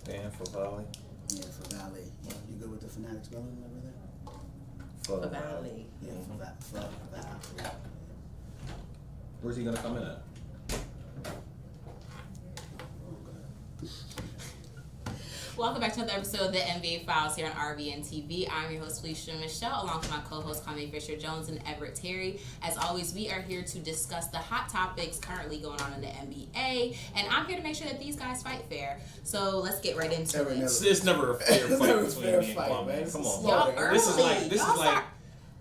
Dan Favale. Yeah, Favale. You good with the Fanatics spelling and everything? Favale. Yeah, Favale. Where's he gonna come in at? Welcome back to another episode of the NBA Files here on RVNTV. I'm your host, Felicia Michelle, along with my co-host, Kwame Fisher-Jones and Everett Terry. As always, we are here to discuss the hot topics currently going on in the NBA, and I'm here to make sure that these guys fight fair. So let's get right into it. It's never a fair fight between me and Kwame. Man. Come on. Y'all early. This is like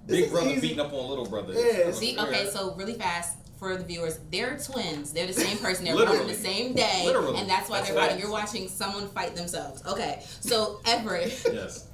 big brother beating up on little brother. Yeah. See, okay, so really fast. For the viewers, they're twins. They're the same person. They're Literally. born the same day. Literally. And that's why they're facts. fighting. You're watching someone fight themselves. Okay, so Everett. Yes.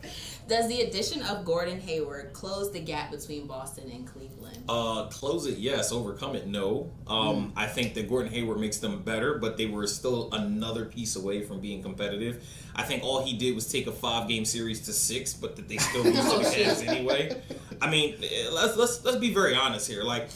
Does the addition of Gordon Hayward close the gap between Boston and Cleveland? Close it, yes. Overcome it, no. I think that Gordon Hayward makes them better, but they were still another piece away from being competitive. I think all he did was take a 5-game series to 6, but that they still lose to the Cavs anyway. I mean, let's be very honest here. Like,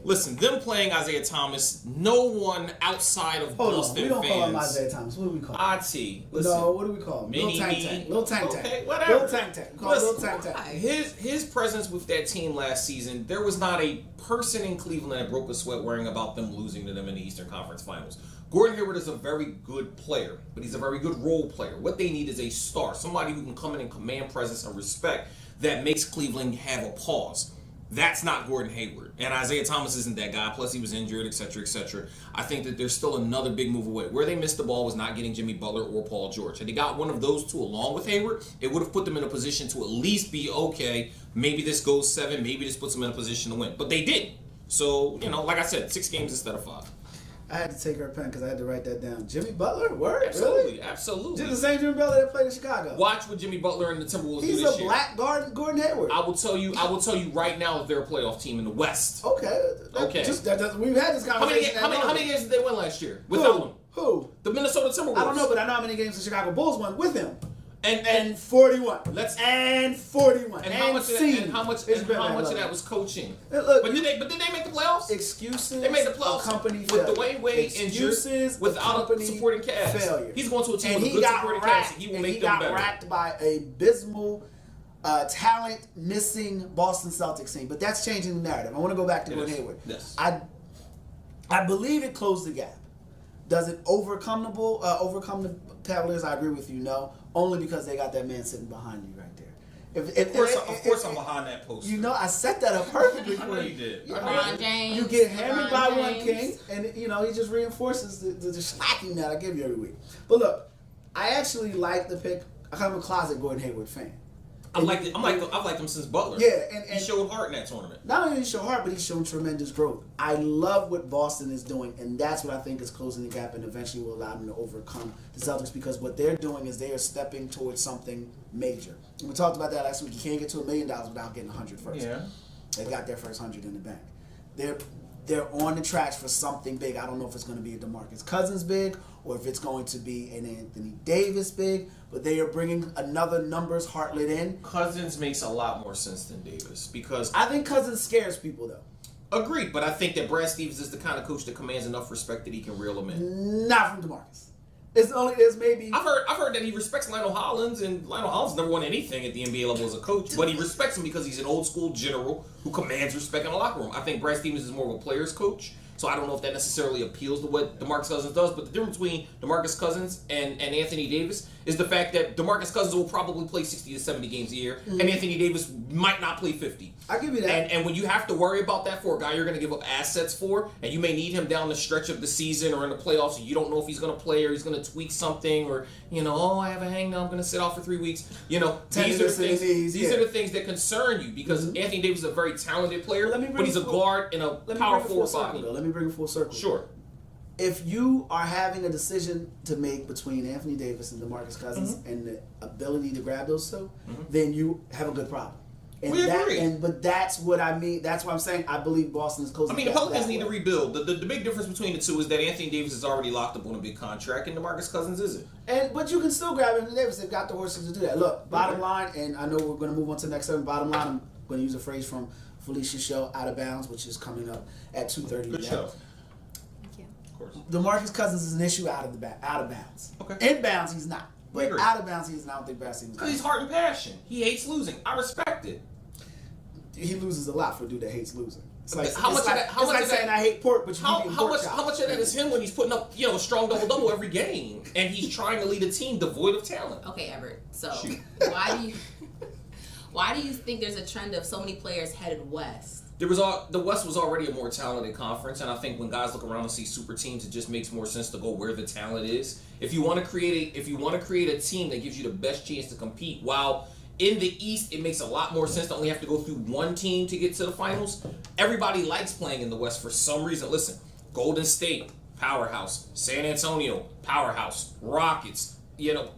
listen, them playing Isaiah Thomas, no one outside of Boston we don't fans. call him Isaiah Thomas. What do we call him? IT. Listen, No, what do we call him? Mini Little Tank me. Tank. Little Tank Tank. Okay, whatever. Little Tank Tank. We call him Little Tank Tank. His presence with that team last season, there was not a person in Cleveland that broke a sweat worrying about them losing to them in the Eastern Conference Finals. Gordon Hayward is a very good player, but he's a very good role player. What they need is a star, somebody who can come in and command presence and respect that makes Cleveland have a pause. That's not Gordon Hayward. And Isaiah Thomas isn't that guy. Plus, he was injured, etc., etc. I think that there's still another big move away. Where they missed the ball was not getting Jimmy Butler or Paul George. Had they got one of those two along with Hayward, it would have put them in a position to at least be okay. Maybe this goes 7. Maybe this puts them in a position to win. But they didn't. So, like I said, 6 games instead of 5. I had to take her pen because I had to write that down. Jimmy Butler? Word? Absolutely, Really? absolutely. Just the same Jimmy Butler that played in Chicago. Watch what Jimmy Butler and the Timberwolves do He's this a year. black Gordon Hayward. I will tell you right now that they're a playoff team in the West. Okay. Okay. We've had this conversation. How many games did they win last year without him? Who? The Minnesota Timberwolves. I don't know, but I know how many games the Chicago Bulls won with him. And 41. And 41. And how much of that was coaching? Look, but did they make the playoffs? Excuses. They made the playoffs Company with failure. Dwayne Wade Excuses injured without a supporting cast. Failure. He's going to a team And with a he good got supporting racked, cast, and he will and make he them got better. racked by a abysmal talent missing Boston Celtics team. But that's changing the narrative. I want to go back to Gordon Hayward. Yes. I believe it closed the gap. Does it overcome the Cavaliers? I agree with you. No, only because they got that man sitting behind you right there. Of course, I'm behind that poster. I set that up perfectly I for know you. you did. LeBron James. You get hammered by LeBron one James. king, and he just reinforces the slacking that I give you every week. But look, I actually like the pick. I'm a closet Gordon Hayward fan. I've liked him since Butler. Yeah, and he showed heart in that tournament. Not only did he show heart, but he's shown tremendous growth. I love what Boston is doing, and that's what I think is closing the gap and eventually will allow them to overcome the Celtics, because what they're doing is they are stepping towards something major. And we talked about that last week. You can't get to $1 million without getting 100 first. Yeah. They got their first 100 in the bank. They're on the tracks for something big. I don't know if it's going to be a DeMarcus Cousins big or if it's going to be an Anthony Davis big, but they are bringing another numbers heartlet in. Cousins makes a lot more sense than Davis because I think Cousins scares people though. Agreed, but I think that Brad Stevens is the kind of coach that commands enough respect that he can reel them in. Not from DeMarcus. There's maybe. I've heard that he respects Lionel Hollins, and Lionel Hollins never won anything at the NBA level as a coach, but he respects him because he's an old school general who commands respect in the locker room. I think Brad Stevens is more of a player's coach, so I don't know if that necessarily appeals to what DeMarcus Cousins does, but the difference between DeMarcus Cousins and Anthony Davis is the fact that DeMarcus Cousins will probably play 60 to 70 games a year, and Anthony Davis might not play 50. I'll give you that. And when you have to worry about that for a guy you're going to give up assets for, and you may need him down the stretch of the season or in the playoffs, and you don't know if he's going to play or he's going to tweak something, or I have a hang now, I'm going to sit out for 3 weeks. These are the things that concern you because Anthony Davis is a very talented player, but he's a guard in a power forward body. Let me bring it full circle. Sure. If you are having a decision to make between Anthony Davis and DeMarcus Cousins and the ability to grab those two, then you have a good problem. And we agree. But that's what I mean. That's what I'm saying. I believe Boston is closing. The Pelicans need to rebuild. The big difference between the two is that Anthony Davis is already locked up on a big contract, and DeMarcus Cousins isn't. But you can still grab Anthony Davis. They've got the horses to do that. Look, bottom line, and I know we're going to move on to the next segment. Bottom line, I'm going to use a phrase from Felicia Michelle, Out of Bounds, which is coming up at 2:30. Good show. Thank you. Of course. DeMarcus Cousins is an issue out of bounds. Okay. In bounds, he's not. But out of bounds season, I don't think bad season. Because he's heart and passion. He hates losing. I respect it. He loses a lot for a dude that hates losing. It's like how much saying I hate pork, but you how eating pork much chops. how much of that is him when he's putting up a strong double every game and he's trying to lead a team devoid of talent? Okay, Everett. So why do you think there's a trend of so many players headed west? The West was already a more talented conference, and I think when guys look around and see super teams, it just makes more sense to go where the talent is. If you want to create a team that gives you the best chance to compete, while in the East it makes a lot more sense to only have to go through one team to get to the finals. Everybody likes playing in the West for some reason. Listen, Golden State, powerhouse. San Antonio, powerhouse. Rockets,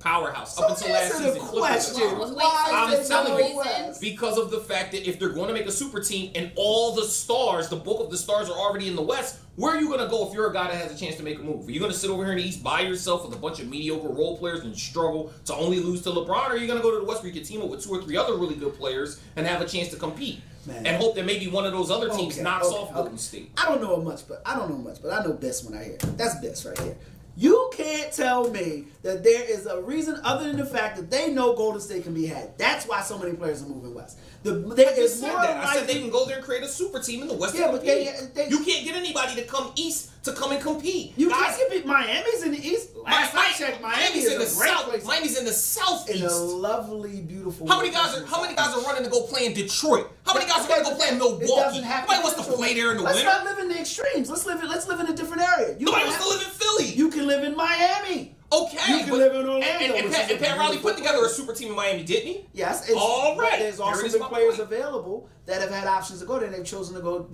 powerhouse. Up until last season, I'm telling you, because of the fact that if they're going to make a super team and all the stars, the bulk of the stars are already in the West, where are you going to go if you're a guy that has a chance to make a move? Are you going to sit over here in the East by yourself with a bunch of mediocre role players and struggle to only lose to LeBron? Or are you going to go to the West where you can team up with 2 or 3 other really good players and have a chance to compete? Man. And hope that maybe one of those other teams knocks off Golden State? I don't know much, but I know best when I hear. That's best right here. You can't tell me that there is a reason other than the fact that they know Golden State can be had. That's why so many players are moving west. I said they can go there and create a super team in the West. Yeah, but you can't get anybody to come east to come and compete. You can't get Miami's in the East. Last I checked, Miami's in the South. Miami's in the Southeast. In a lovely, beautiful. How many guys are running to go play in Detroit? How many guys are running to go play in Milwaukee? Nobody wants to play there in the winter. Let's not live in the extremes. Let's live in a different area. Nobody wants to live in Philly. You can live in Miami. Okay, you can live in Orlando. And Pat Riley put together a super team in Miami, didn't he? Yes. All right. There's also been players available that have had options to go there. They've chosen to go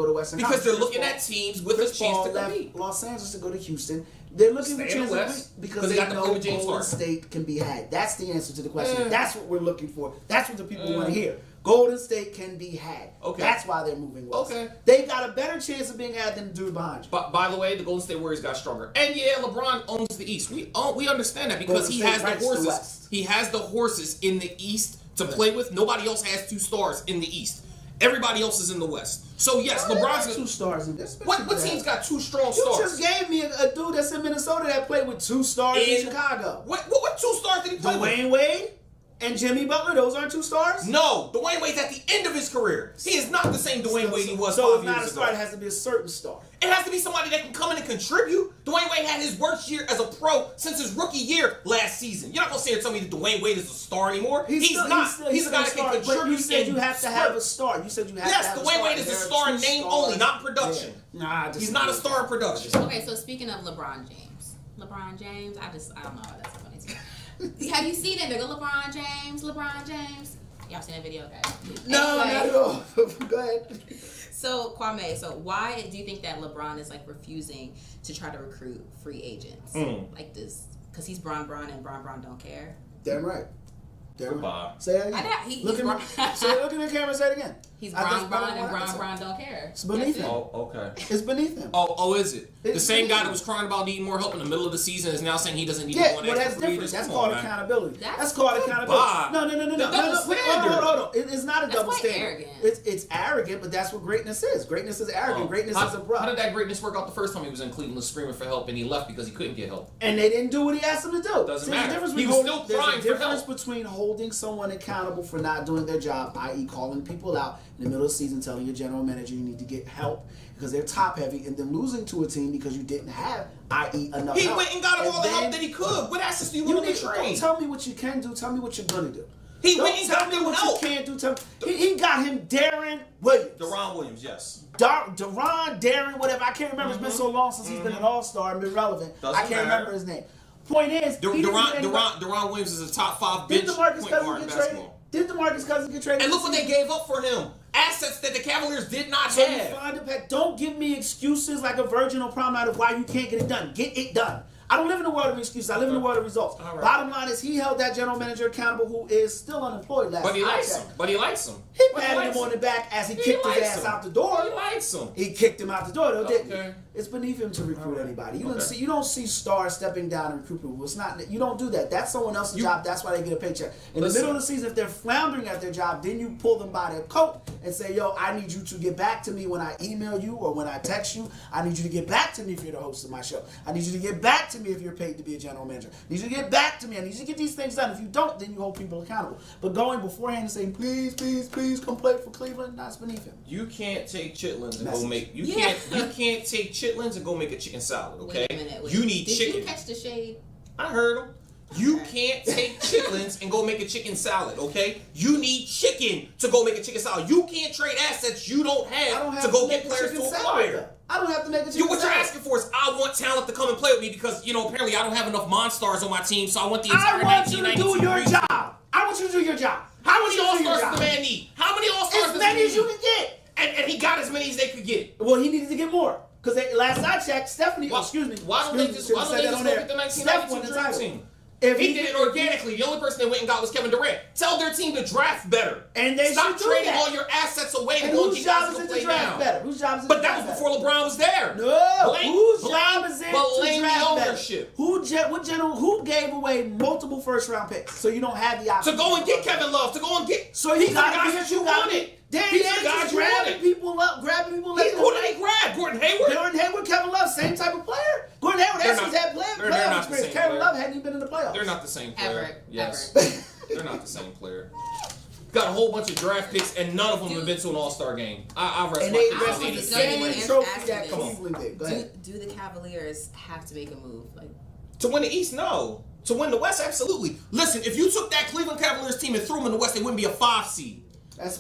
to Western because they're looking at teams with a chance to compete. Los Angeles to go to Houston. They're looking for chances because they know Golden State can be had. That's the answer to the question. That's what we're looking for. That's what the people want to hear. Golden State can be had. Okay. That's why they're moving west. Okay. They got a better chance of being had than the dude behind you. But by the way, the Golden State Warriors got stronger. And yeah, LeBron owns the East. We understand that because he has the horses. He has the horses in the East to play with. Nobody else has 2 stars in the East. Everybody else is in the West. So yes, LeBron's got 2 stars in this. What team's got 2 strong stars? You just gave me a dude that's in Minnesota that played with 2 stars in Chicago. What 2 stars did he play with? Dwayne Wade and Jimmy Butler, those aren't 2 stars? No, Dwayne Wade's at the end of his career. He is not the same Dwayne Wade he was 5 years ago. So it's not a star, it has to be a certain star. It has to be somebody that can come in and contribute. Dwayne Wade had his worst year as a pro since his rookie year last season. You're not going to sit here and tell me that Dwayne Wade is a star anymore. He's not. He's a guy that can contribute. But you said you have to have a star. You said you have to have a star. Yes, Dwayne Wade is a star in name only, not production. Yeah. He's not a star in production. Okay, so speaking of LeBron James, I don't know. That's funny to me. Have you seen it? They go LeBron James. Y'all seen that video, guys? No, not at all. Go ahead. So Kwame, why do you think that LeBron is refusing to try to recruit free agents like this? Because he's Bron and Bron don't care. Damn right. Goodbye. Say it again. Look in the camera and say it again. He's Bron and Bron don't care. It's beneath him. Oh, okay. It's beneath him. Oh, is it? The same guy that was crying about needing more help in the middle of the season is now saying he doesn't need more that's different. That's called accountability. That's called accountability. No. Hold on. It's not a double standard. It's arrogant, but that's what greatness is. Greatness is arrogant. Greatness is abrupt. How did that greatness work out the first time he was in Cleveland screaming for help and he left because he couldn't get help? And they didn't do what he asked them to do. Doesn't matter. He was still crying for help. There's a difference between holding someone accountable for not doing their job, i.e. calling people out in the middle of the season, telling your general manager you need to get help because they're top heavy, and then losing to a team because you didn't have, i.e. enough help. He went and got him all the help that he could. What assets do you want to train? Don't tell me what you can do. Tell me what you're going to do. He went and got him what help. You can't do. Tell me. He got him Darren Williams. Yes. Darren, whatever. I can't remember. It's been so long since he's been an all-star and been relevant. I can't remember his name. Point is, Deron Williams is a top 5 bench point guard in basketball. Did DeMarcus Cousins get traded? And look what they gave up for him. Assets that the Cavaliers did not have. Don't give me excuses like a virgin on prom night of why you can't get it done. Get it done. I don't live in the world of excuses. I live in the world of results. Right. Bottom line is he held that general manager accountable who is still unemployed last But he likes him. He patted him on the back as he kicked his ass out the door. He likes him. He kicked him out the door, though, didn't he? It's beneath him to recruit anybody. You don't see stars stepping down and recruit people. It's not. You don't do that. That's someone else's job. That's why they get a paycheck. In the middle of the season, if they're floundering at their job, then you pull them by their coat and say, "Yo, I need you to get back to me when I email you or when I text you. I need you to get back to me if you're the host of my show. I need you to get back to to me if you're paid to be a general manager. I need you to get back to me. I need you to get these things done. If you don't, then you hold people accountable. But going beforehand and saying, please, please, please come play for Cleveland, that's beneath him. You can't take chitlins and go make you can't take chitlins and go make a chicken salad, okay? Wait a minute. You need chicken. Did you catch the shade? I heard him. You can't take chitlins and go make a chicken salad, okay? You need chicken to go make a chicken salad. You can't trade assets you don't have to go get players to acquire. I don't have to make a chicken salad. What you're asking for is I want talent to come and play with me because, apparently I don't have enough Monstars on my team, so I want the entire 1992 I want you to do your job. I want you to do your job. How many All-Stars does the man need? How many All-Stars As many as you can get. And he got as many as they could get. Well, he needed to get more. Because last I checked, Stephanie, Why don't they just look at the 1992 Dream Team? If he did it organically. The only person they went and got was Kevin Durant. Tell their team to draft better. And they stop should trading do that. all your assets away to and go whose get job guys is to it play to draft now. better? Whose job is it But to that draft was before LeBron was there. No. Whose blame job is it to draft better? ownership. Who gave away multiple first round picks so you don't have the option to go and get Kevin Love? To go and get. So these you are the got guys that you wanted. These are the guys grabbing people up. Who did he grab? Gordon Hayward? Kevin Love, same type of player. Gordon Hayward actually had playoff experience. Kevin Love hadn't even been in the playoffs. They're not the same player. Everett. Yes. They're not the same player. Got a whole bunch of draft picks, and none of them have been to an All-Star game. I rest and my they case. rested the same trophy that Cleveland did. Go ahead. Do the Cavaliers have to make a move? To win the East, no. To win the West, absolutely. Listen, if you took that Cleveland Cavaliers team and threw them in the West, they wouldn't be a 5 seed.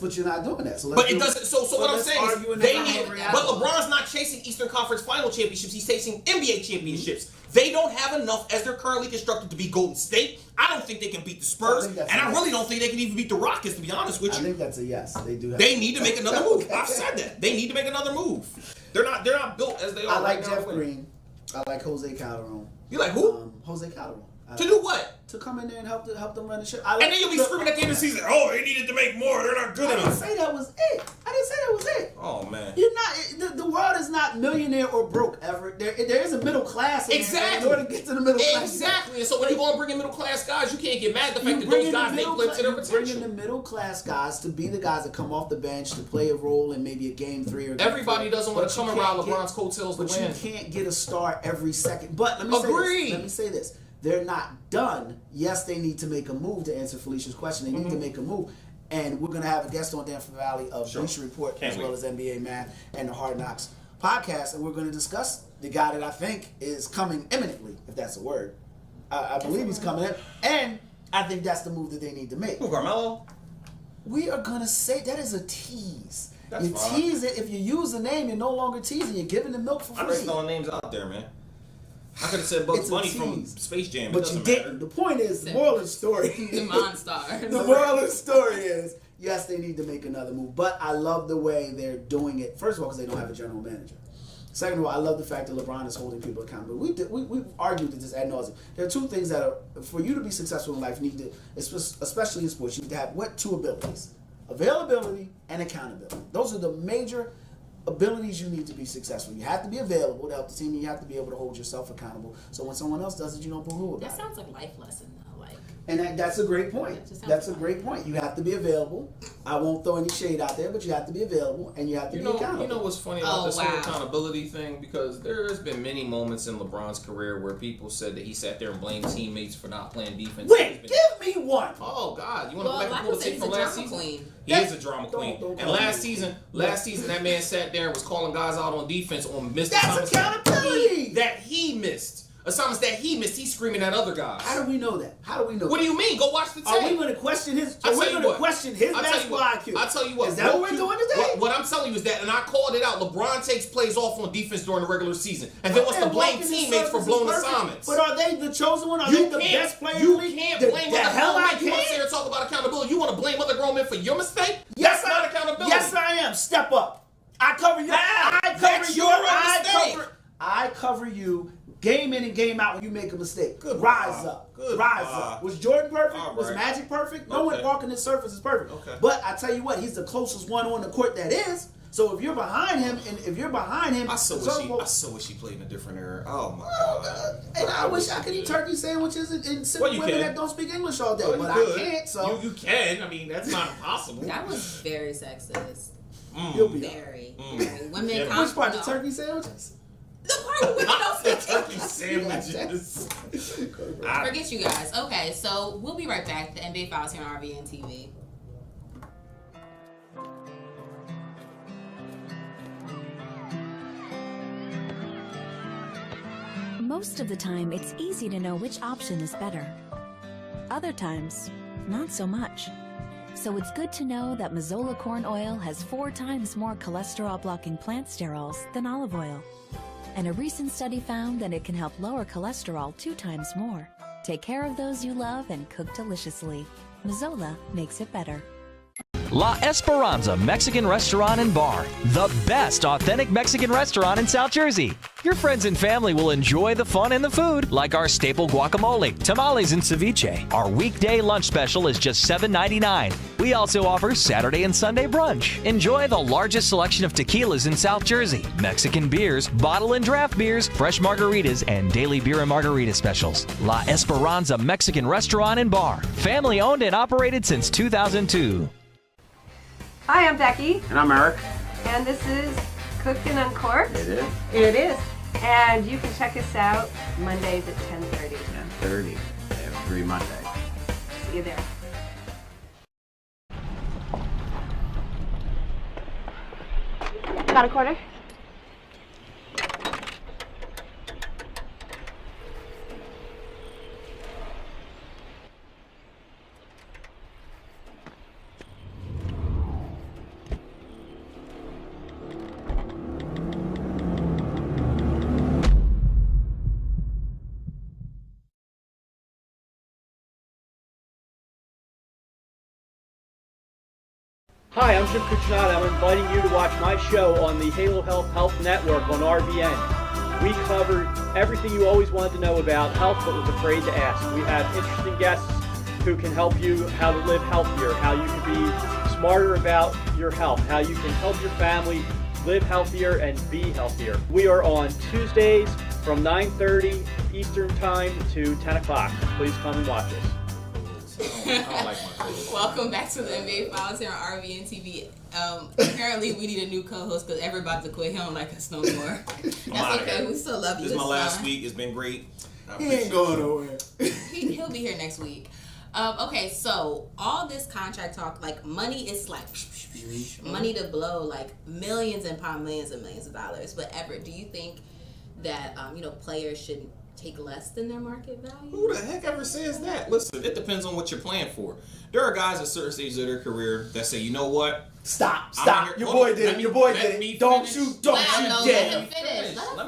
But you're not doing that. But it doesn't. So what I'm saying is, they need. But LeBron's not chasing Eastern Conference Final championships. He's chasing NBA championships. They don't have enough as they're currently constructed to beat Golden State. I don't think they can beat the Spurs, and I really don't think they can even beat the Rockets. To be honest with you, I think that's a yes. They do. They need to make another move. I've said that. They need to make another move. They're not built as they are. I like right Jeff now. Green. I like Jose Calderon. You like who? Jose Calderon. To do what? To come in there and help them run the ship. And then you'll be screaming at the end of the season, oh, they needed to make more. They're not good enough. I didn't say that was it. Oh, man. You're not. The world is not millionaire or broke, Everett. There is a middle class. Exactly. In order to get to the middle class. Exactly. And so when you go and bring in middle class guys, you can't get mad at the fact that those guys make glimpse in their potential. Bring in the middle class guys to be the guys that come off the bench to play a role in maybe a game 3 or. Everybody doesn't want to come around LeBron's coattails to win. But you can't get a star every second. But let me say this. They're not done. Yes, they need to make a move to answer Felicia's question. They need to make a move. And we're going to have a guest on Dan Favale of Bleacher Report as well as NBA Man and the Hard Knocks podcast. And we're going to discuss the guy that I think is coming imminently, if that's a word. I believe he's coming in. And I think that's the move that they need to make. Who, Carmelo? We are going to say that is a tease. That's you fine. tease it. If you use the name, you're no longer teasing. You're giving the milk for free. I'm just throwing names out there, man. I could have said Bugs Bunny from Space Jam. But you didn't. The point is, the moral of the story. The Monstars. The moral of the story is, yes, they need to make another move. But I love the way they're doing it. First of all, because they don't have a general manager. Second of all, I love the fact that LeBron is holding people accountable. We've argued this ad nauseum. There are two things that are, for you to be successful in life, you need to, especially in sports, you need to have two abilities? Availability and accountability. Those are the major abilities you need to be successful. You have to be available to help the team, and you have to be able to hold yourself accountable. So when someone else does it, you don't boo-hoo about it. That sounds like a life lesson, though. And that's a great point. That's a great point. You have to be available. I won't throw any shade out there, but you have to be available, and you have to be accountable. You know what's funny about this whole accountability thing? Because there's been many moments in LeBron's career where people said that he sat there and blamed teammates for not playing defense. Wait, give me one. Oh, God. You want to go back and pull the tape from last season? He is a drama queen. And last season, that man sat there and was calling guys out on defense on missed assignments. That's accountability. That he missed. Assignments that he missed, he's screaming at other guys. How do we know that? What do you mean? Go watch the tape. Are we going to question his? Basketball IQ? I'll tell you what. Is that what we're doing today? What I'm telling you is that, and I called it out. LeBron takes plays off on defense during the regular season, and then wants to blame teammates for blown assignments. But are they the chosen one? Are they the best player? You can't blame other grown men. You want to sit here and talk about accountability? You want to blame other grown men for your mistake? Yes, That's not accountability. Yes, I am. Step up. I cover you. I cover you. Game in and game out when you make a mistake. Rise up. Was Jordan perfect? Right. Was Magic perfect? No one walking this surface is perfect. Okay. But I tell you what, he's the closest one on the court that is. So if you're behind him, I so wish he played in a different era. Oh my God. And I wish I could eat turkey sandwiches and sit with women that don't speak English all day. But I can't. So you can. I mean, that's not impossible. That was very sexist. You'll be very. Women. Which part? The turkey sandwiches? The part where we don't The speak turkey English. sandwiches. Forget you guys. Okay, so we'll be right back. The NBA Files here on RVNTV. Most of the time, it's easy to know which option is better. Other times, not so much. So it's good to know that Mazola corn oil has 4 times more cholesterol-blocking plant sterols than olive oil. And a recent study found that it can help lower cholesterol 2 times more. Take care of those you love and cook deliciously. Mazola makes it better. La Esperanza Mexican Restaurant and Bar, the best authentic Mexican restaurant in South Jersey. Your friends and family will enjoy the fun and the food, like our staple guacamole, tamales, and ceviche. Our weekday lunch special is just $7.99. We also offer Saturday and Sunday brunch. Enjoy the largest selection of tequilas in South Jersey, Mexican beers, bottle and draft beers, fresh margaritas, and daily beer and margarita specials. La Esperanza Mexican Restaurant and Bar, family owned and operated since 2002. Hi, I'm Becky, And I'm Eric. and this is Cooked and Uncorked. It is It is. And you can check us out Mondays at 10:30. 10:30 every Monday. See you there. Got a quarter? Hi, I'm Jim Cucinato. I'm inviting you to watch my show on the Halo Health Network on RVN. We cover everything you always wanted to know about health but was afraid to ask. We have interesting guests who can help you how to live healthier, how you can be smarter about your health, how you can help your family live healthier and be healthier. We are on Tuesdays from 9:30 Eastern Time to 10 o'clock. Please come and watch us. I don't like my face. Welcome back to the NBA Files here on RVNTV. Apparently, we need a new co-host because everybody's to quit. He don't like us no more. That's okay. We still love you. This is my last fine. week. It's been great. He ain't going nowhere. He'll be here next week. Okay, so all this contract talk, like money is like money to blow, like millions and millions of dollars. But Everett, do you think that players should take less than their market value? Who the heck ever says that? Listen, it depends on what you're playing for. There are guys at certain stages of their career that say, you know what? Stop. Your boy did it. Don't you dare. Let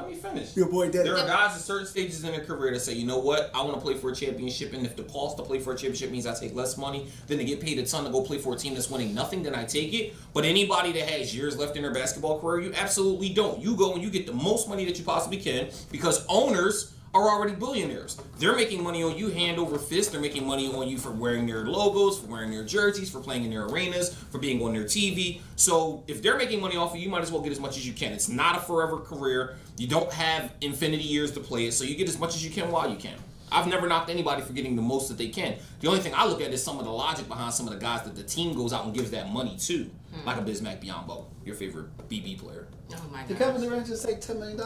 me finish. Your boy did it. There are guys at certain stages in their career that say, you know what? I want to play for a championship, and if the cost to play for a championship means I take less money than to get paid a ton to go play for a team that's winning nothing, then I take it. But anybody that has years left in their basketball career, you absolutely don't. You go and you get the most money that you possibly can because owners are already billionaires. They're making money on you hand over fist. They're making money on you for wearing their logos, for wearing their jerseys, for playing in their arenas, for being on their TV. So if they're making money off of you, you might as well get as much as you can. It's not a forever career. You don't have infinity years to play it, so you get as much as you can while you can. I've never knocked anybody for getting the most that they can. The only thing I look at is some of the logic behind some of the guys that the team goes out and gives that money to, like a Bismack Biyombo, your favorite BB player. Oh my God. Did Kevin Durant just take $10 million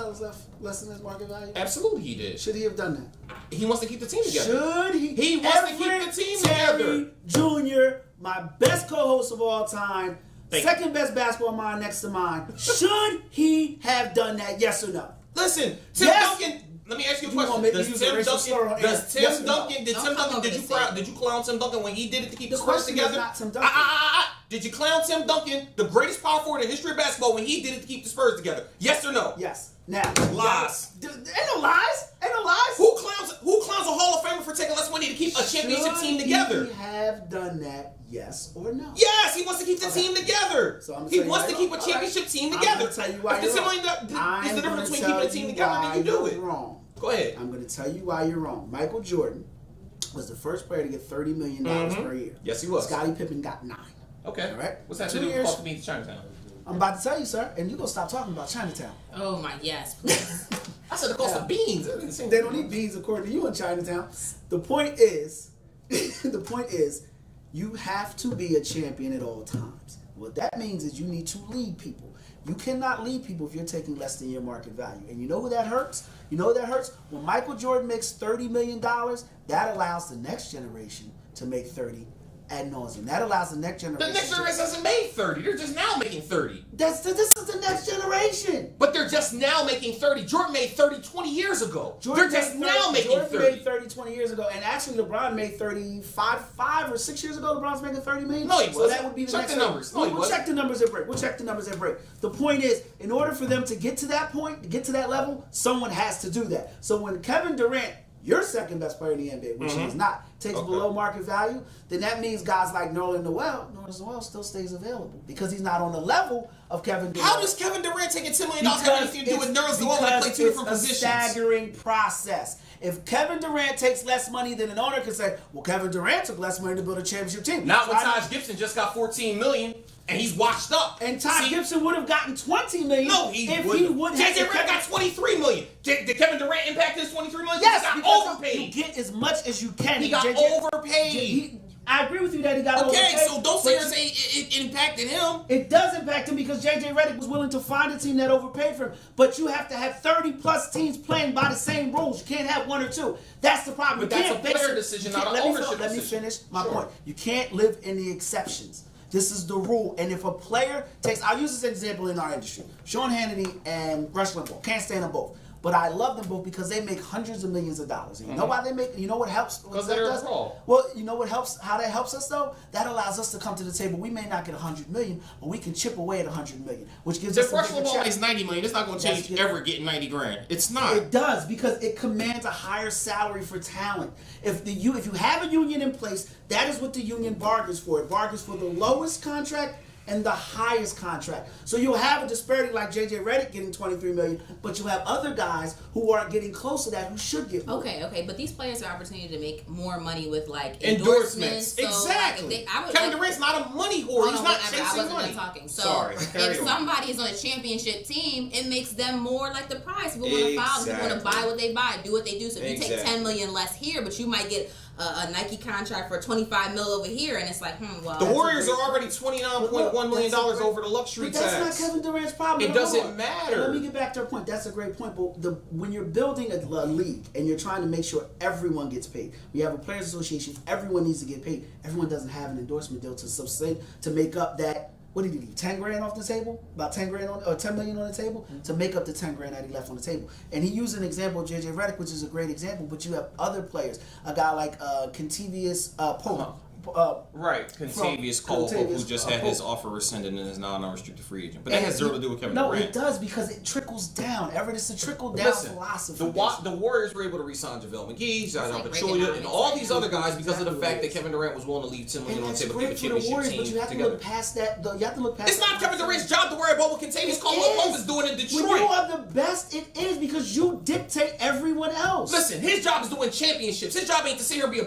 less than his market value? Absolutely he did. Should he have done that? He wants to keep the team together. Should he? He wants to keep Everett the team Terry together. Jr., my best co-host of all time, second best basketball mind next to mine. Should he have done that? Yes or no? Listen, Tim Duncan. Let me ask you a question. Did Tim Duncan, did you clown Tim Duncan when he did it to keep the Spurs together? Not Tim Duncan. Did you clown Tim Duncan, the greatest power forward in the history of basketball, when he did it to keep the Spurs together? Yes or no? Yes. Now, lies. Ain't no lies. Ain't no lies. Who clowns a Hall of Famer for taking less money to keep a championship team together? Should he have done that? Yes or no? Yes, he wants to keep the team together. So he wants to keep a championship team together. I'm going to tell you why you're wrong. Is the difference between keeping a team together and you do it. Wrong. Go ahead. I'm going to tell you why you're wrong. Michael Jordan was the first player to get $30 million per year. Yes, he was. Scottie Pippen got 9. Okay. All right. What's that 2 to do with years? cost of being to Chinatown? I'm about to tell you, sir, and you're going to stop talking about Chinatown. Oh my, yes, please. I said the cost of beans. They don't eat beans according to you in Chinatown. The point is, you have to be a champion at all times. What that means is you need to lead people. You cannot lead people if you're taking less than your market value. And you know who that hurts? You know who that hurts? When Michael Jordan makes $30 million, that allows the next generation to make 30 ad nauseum. That allows the next generation. The next generation hasn't made 30. They're just now making 30. This is the next generation. But they're just now making 30. Jordan made 30 20 years ago. They're just now making 30. Jordan made 30 20 years ago. And actually, LeBron made 35 5 or 6 years ago. LeBron's making 30 million. No, he wasn't. So that would be the check next the numbers. No, we'll check the numbers at break. The point is, in order for them to get to that point, to get to that level, someone has to do that. So when Kevin Durant, your second best player in the NBA, which he is not, takes below market value, then that means guys like Nerlens Noel still stays available because he's not on the level of Kevin Durant. How does Kevin Durant taking $10 million have anything to do with Nerlens Noel and play two different positions? It's a staggering process. If Kevin Durant takes less money, then an owner can say, well, Kevin Durant took less money to build a championship team. Not when Taj Gibson just got $14 million and he's washed up. And Taj Gibson would have gotten $20 million. No, he would. JJ Redick got $23 million. Did Kevin Durant impact his $23 million? Yes, he got overpaid. You get as much as you can. He got overpaid. I agree with you that he got overpaid. Okay, so don't say it impacted him. It does impact him because JJ Redick was willing to find a team that overpaid for him. But you have to have 30-plus teams playing by the same rules. You can't have one or two. That's the problem. But that's a player decision, not an ownership decision. Let me finish my point. You can't live in the exceptions. This is the rule. And if a player takes, I'll use this example in our industry. Sean Hannity and Rush Limbaugh. Can't stand them both. But I love them both because they make hundreds of millions of dollars. And you know why they make? You know what helps? Because they're raw. Well, you know what helps? How that helps us though? That allows us to come to the table. We may not get 100 million, but we can chip away at 100 million, which gives us. If Rush Limbaugh makes 90 million, it's not going to change Everett getting 90 grand. It's not. It does because it commands a higher salary for talent. If you have a union in place, that is what the union bargains for. It bargains for the lowest contract and the highest contract. So you'll have a disparity like JJ Redick getting $23 million, but you have other guys who aren't getting close to that who should get more. Okay, but these players have opportunity to make more money with like endorsements. So, exactly. Kevin Durant's not a money whore. He's not chasing money. Talking. So sorry. If somebody is on a championship team, it makes them more like the prize. People want to follow. People want to buy what they buy, do what they do. So if you take $10 million less here, but you might get a Nike contract for $25 million over here, and it's like, well. The Warriors are already $29.1 million over the luxury tax. That's not Kevin Durant's problem. It doesn't matter. Let me get back to her point. That's a great point. But when you're building a league and you're trying to make sure everyone gets paid, we have a players association. Everyone needs to get paid. Everyone doesn't have an endorsement deal to make up that. What did he leave? 10 grand off the table? About 10 grand or 10 million on the table to make up the 10 grand that he left on the table. And he used an example of JJ Redick, which is a great example. But you have other players, a guy like Kentavious Pope. Right, Kentavious Cole, who just had his offer rescinded and is now an unrestricted free agent. But that has zero to do with Kevin Durant. No, it does because it trickles down. Everett, it's a trickle-down philosophy. The Warriors were able to re-sign JaVale McGee, Zion Pachulia, and all these other guys because of the fact that Kevin Durant was willing to leave $10 million on the table to keep a championship team but you have together. To look past that. You have to look past. It's not Kevin Durant's job to worry about what Kentavious Cole is doing in Detroit. When you are the best, it is because you dictate everyone else. Listen, his job is to win championships. His job ain't to sit here and be a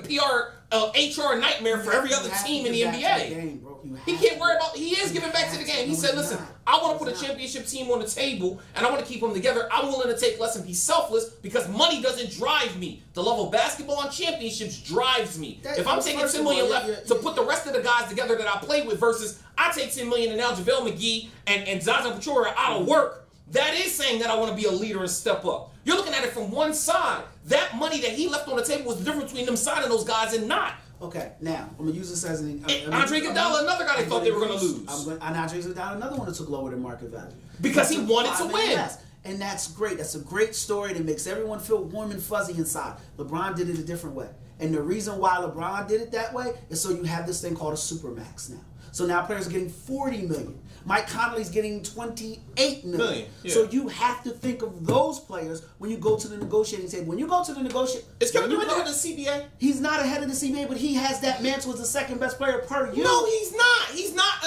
HR nightmare for every other team in the NBA. He can't worry about. He is giving back to the game. He said, "Listen, I want to put a championship team on the table, and I want to keep them together. I'm willing to take less and be selfless because money doesn't drive me. The love of basketball and championships drives me. If I'm taking $10 million left to put the rest of the guys together that I play with, versus I take $10 million and now JaVale McGee and Zion Pachulia are out of work, that is saying that I want to be a leader and step up. You're looking at it from one side. That money that he left on the table was the difference between them signing those guys and not." Okay, now I'm gonna use this as an. Andre Iguodala, another guy they thought they were gonna lose. Andre Iguodala, another one that took lower than market value because he wanted to win. And that's great. That's a great story that makes everyone feel warm and fuzzy inside. LeBron did it a different way, and the reason why LeBron did it that way is so you have this thing called a supermax now. So now players are getting $40 million. Mike Conley's getting $28 million. Yeah. So you have to think of those players when you go to the negotiating table. When you go to the negotiating, is Kevin Durant ahead of the CBA? He's not ahead of the CBA, but he has that mantle as the second best player per year. No, he's not. He's not.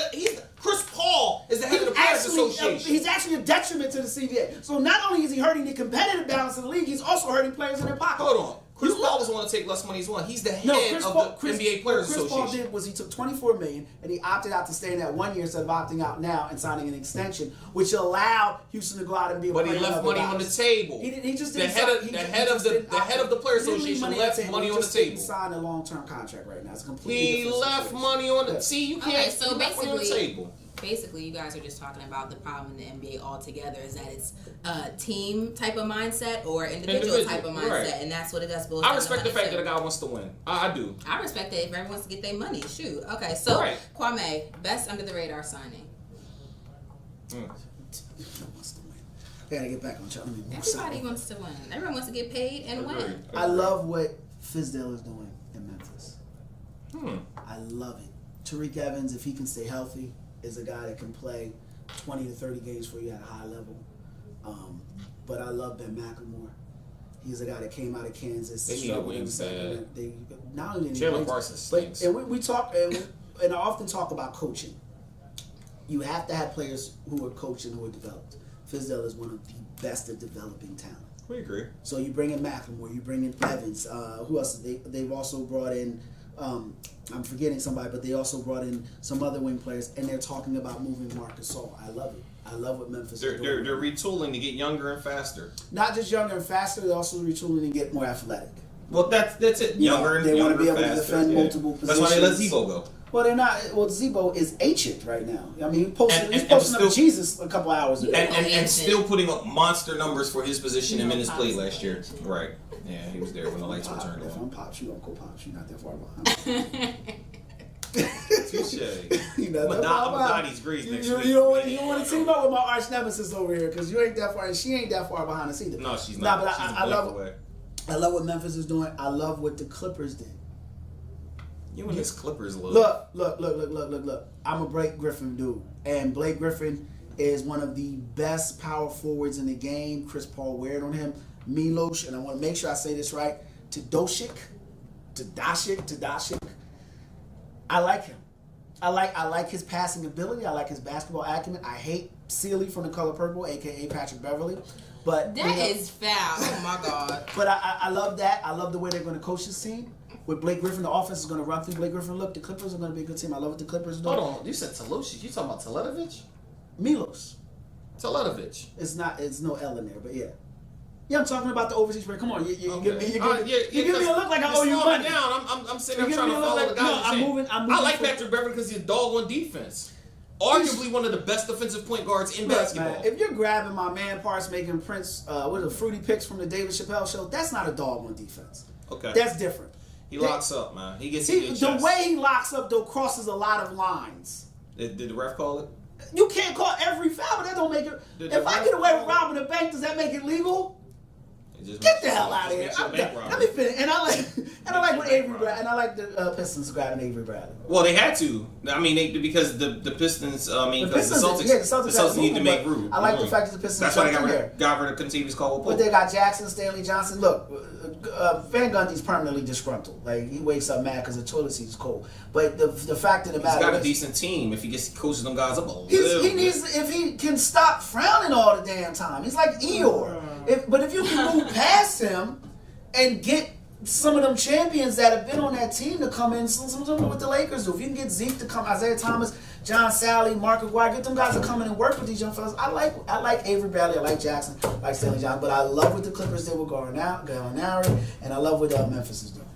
Chris Paul is the head of the Players Association. He's actually a detriment to the CBA. So not only is he hurting the competitive balance of the league, he's also hurting players in their pocket. Hold on. Chris Paul doesn't want to take less money as well. He's the head of the NBA Players Association. Chris Paul did was he took $24 million and he opted out to stay in that 1 year instead of opting out now and signing an extension, which allowed Houston to go out and be a player. But he left money on the table. He just the head of the Players Association left money on the table. He signed a long-term contract right now. It's completely. He left money on the. See, you can't. Okay, so basically, basically you guys are just talking about the problem in the NBA altogether is that it's a team type of mindset or individual type of mindset, right. and that's what it does. I respect the fact that a guy wants to win. I do. I respect it if everyone wants to get their money. Shoot. Okay, so right. Kwame, best under the radar signing. I gotta get back on track. Everybody wants to win. Everyone wants to get paid and win. I love what Fizdale is doing in Memphis. I love it. Tariq Evans, if he can stay healthy, is a guy that can play 20 to 30 games for you at a high level. But I love Ben McLemore. He's a guy that came out of Kansas. They need a wings bad. Not only Chandler Parsons stinks. But we talk, and I often talk about coaching. You have to have players who are coached and who are developed. Fizdale is one of the best at developing talent. We agree. So you bring in McLemore, you bring in Evans. Who else? They've also brought in. I'm forgetting somebody, but they also brought in some other wing players, and they're talking about moving Marcus Gasol. I love it. I love what Memphis is doing. They're retooling to get younger and faster. Not just younger and faster, they're also retooling to get more athletic. Well, that's it. Younger and they want to be able faster, to defend multiple positions. That's why they let Zebo go. Well, they're not. Well, Zebo is ancient right now. I mean, he's posting up Jesus a couple hours ago. And still putting up monster numbers for his position in minutes played last year. Right. Yeah, he was there when the lights were turned on. If I'm Pops, you don't go Pops. You're not that far behind. Touche. Madonna's Grease next week. You don't want to team up with my arch nemesis over here because you ain't that far, and she ain't that far behind us either. No, she's not. But I love what Memphis is doing. I love what the Clippers did. You and his Clippers look. Look. I'm a Blake Griffin dude. And Blake Griffin is one of the best power forwards in the game. Chris Paul weared on him. Milos, and I want to make sure I say this right, Tadashik. I like him. I like his passing ability. I like his basketball acumen. I hate Sealy from The Color Purple, a.k.a. Patrick Beverly. But that is foul. Oh, my God. But I love that. I love the way they're going to coach this team. With Blake Griffin, the offense is going to run through Blake Griffin. Look, the Clippers are going to be a good team. I love what the Clippers are doing. Hold on. You said Talushik. You talking about Teletovic? Milos. Teletovic. It's no L in there, but yeah. Yeah, I'm talking about the overseas player. Come on, you give me a look like I owe you money. I'm sitting there trying to follow the guy. I'm moving. I like Patrick Beverly because he's a dog on defense. Arguably one of the best defensive point guards in basketball. Man, if you're grabbing my man parts, making Prince with a fruity picks from the David Chappelle show, that's not a dog on defense. Okay, that's different. He locks up, man. He gets the way he locks up though crosses a lot of lines. Did the ref call it? You can't call every foul, but that don't make it. If I get away with robbing a bank, does that make it legal? Get the hell out of here! Let me finish. And I like what Avery Bradley, and I like the Pistons grabbing Avery Bradley. Well, they had to. I mean, because the Pistons. Because the Celtics need to make room. I like the fact that the Pistons. That's why they got rid of Contavious Caldwell-Pope. But they got Jackson, Stanley Johnson. Look, Van Gundy's permanently disgruntled. Like he wakes up mad because the toilet seat is cold. But the fact of the matter, he's got a decent team. If he coaches them guys up a little, he needs. If he can stop frowning all the damn time, he's like Eeyore. But if you can move past him and get some of them champions that have been on that team to come in, some of them what the Lakers do. If you can get Zeke to come, Isaiah Thomas, John Sally, Mark Aguirre, get them guys to come in and work with these young fellas. I like Avery Bradley, I like Jackson, I like Stanley Johnson, but I love what the Clippers did with Gallinari, and I love what Memphis is doing.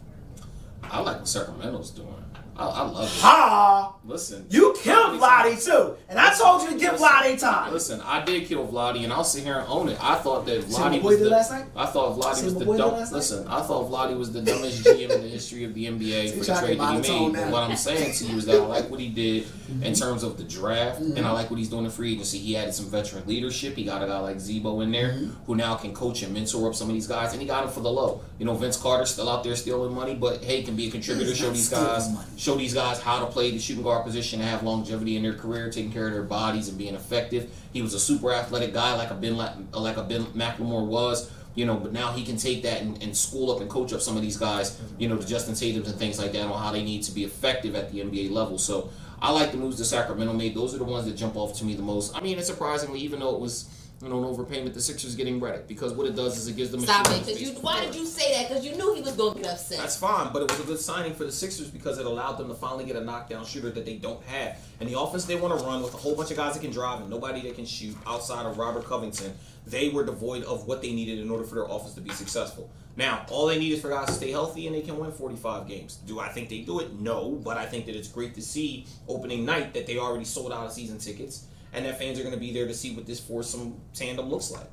I like what Sacramento's doing. I love it. Ha! Listen. You killed Vlade too. And I told you to give Vlade time. Listen, I did kill Vlade and I'll sit here and own it. I thought that Vlade was last night? I thought Vlade was the dumbest. Listen, I thought Vlade was the dumbest GM in the history of the NBA for the trade that he made. But what I'm saying to you is that I like what he did in terms of the draft, and I like what he's doing in free agency. He added some veteran leadership. He got a guy like Zebo in there who now can coach and mentor up some of these guys, and he got him for the low. You know, Vince Carter's still out there stealing money, but hey, can be a contributor. Show these guys how to play the shooting guard position and have longevity in their career, taking care of their bodies and being effective. He was a super athletic guy like a Ben McLemore was, you know, but now he can take that and school up and coach up some of these guys, you know, the Justin Tatums and things like that on how they need to be effective at the NBA level. So I like the moves that Sacramento made. Those are the ones that jump off to me the most. I mean, it's surprisingly, even though it was, you know, an overpayment, the Sixers getting Redick, because what it does is it gives them Stop it, because why did you say that? Because you knew he was going to get upset. That's fine, but it was a good signing for the Sixers because it allowed them to finally get a knockdown shooter that they don't have. And the offense they want to run with a whole bunch of guys that can drive and nobody that can shoot outside of Robert Covington, they were devoid of what they needed in order for their offense to be successful. Now, all they need is for guys to stay healthy and they can win 45 games. Do I think they do it? No, but I think that it's great to see opening night that they already sold out of season tickets and that fans are going to be there to see what this foursome tandem looks like.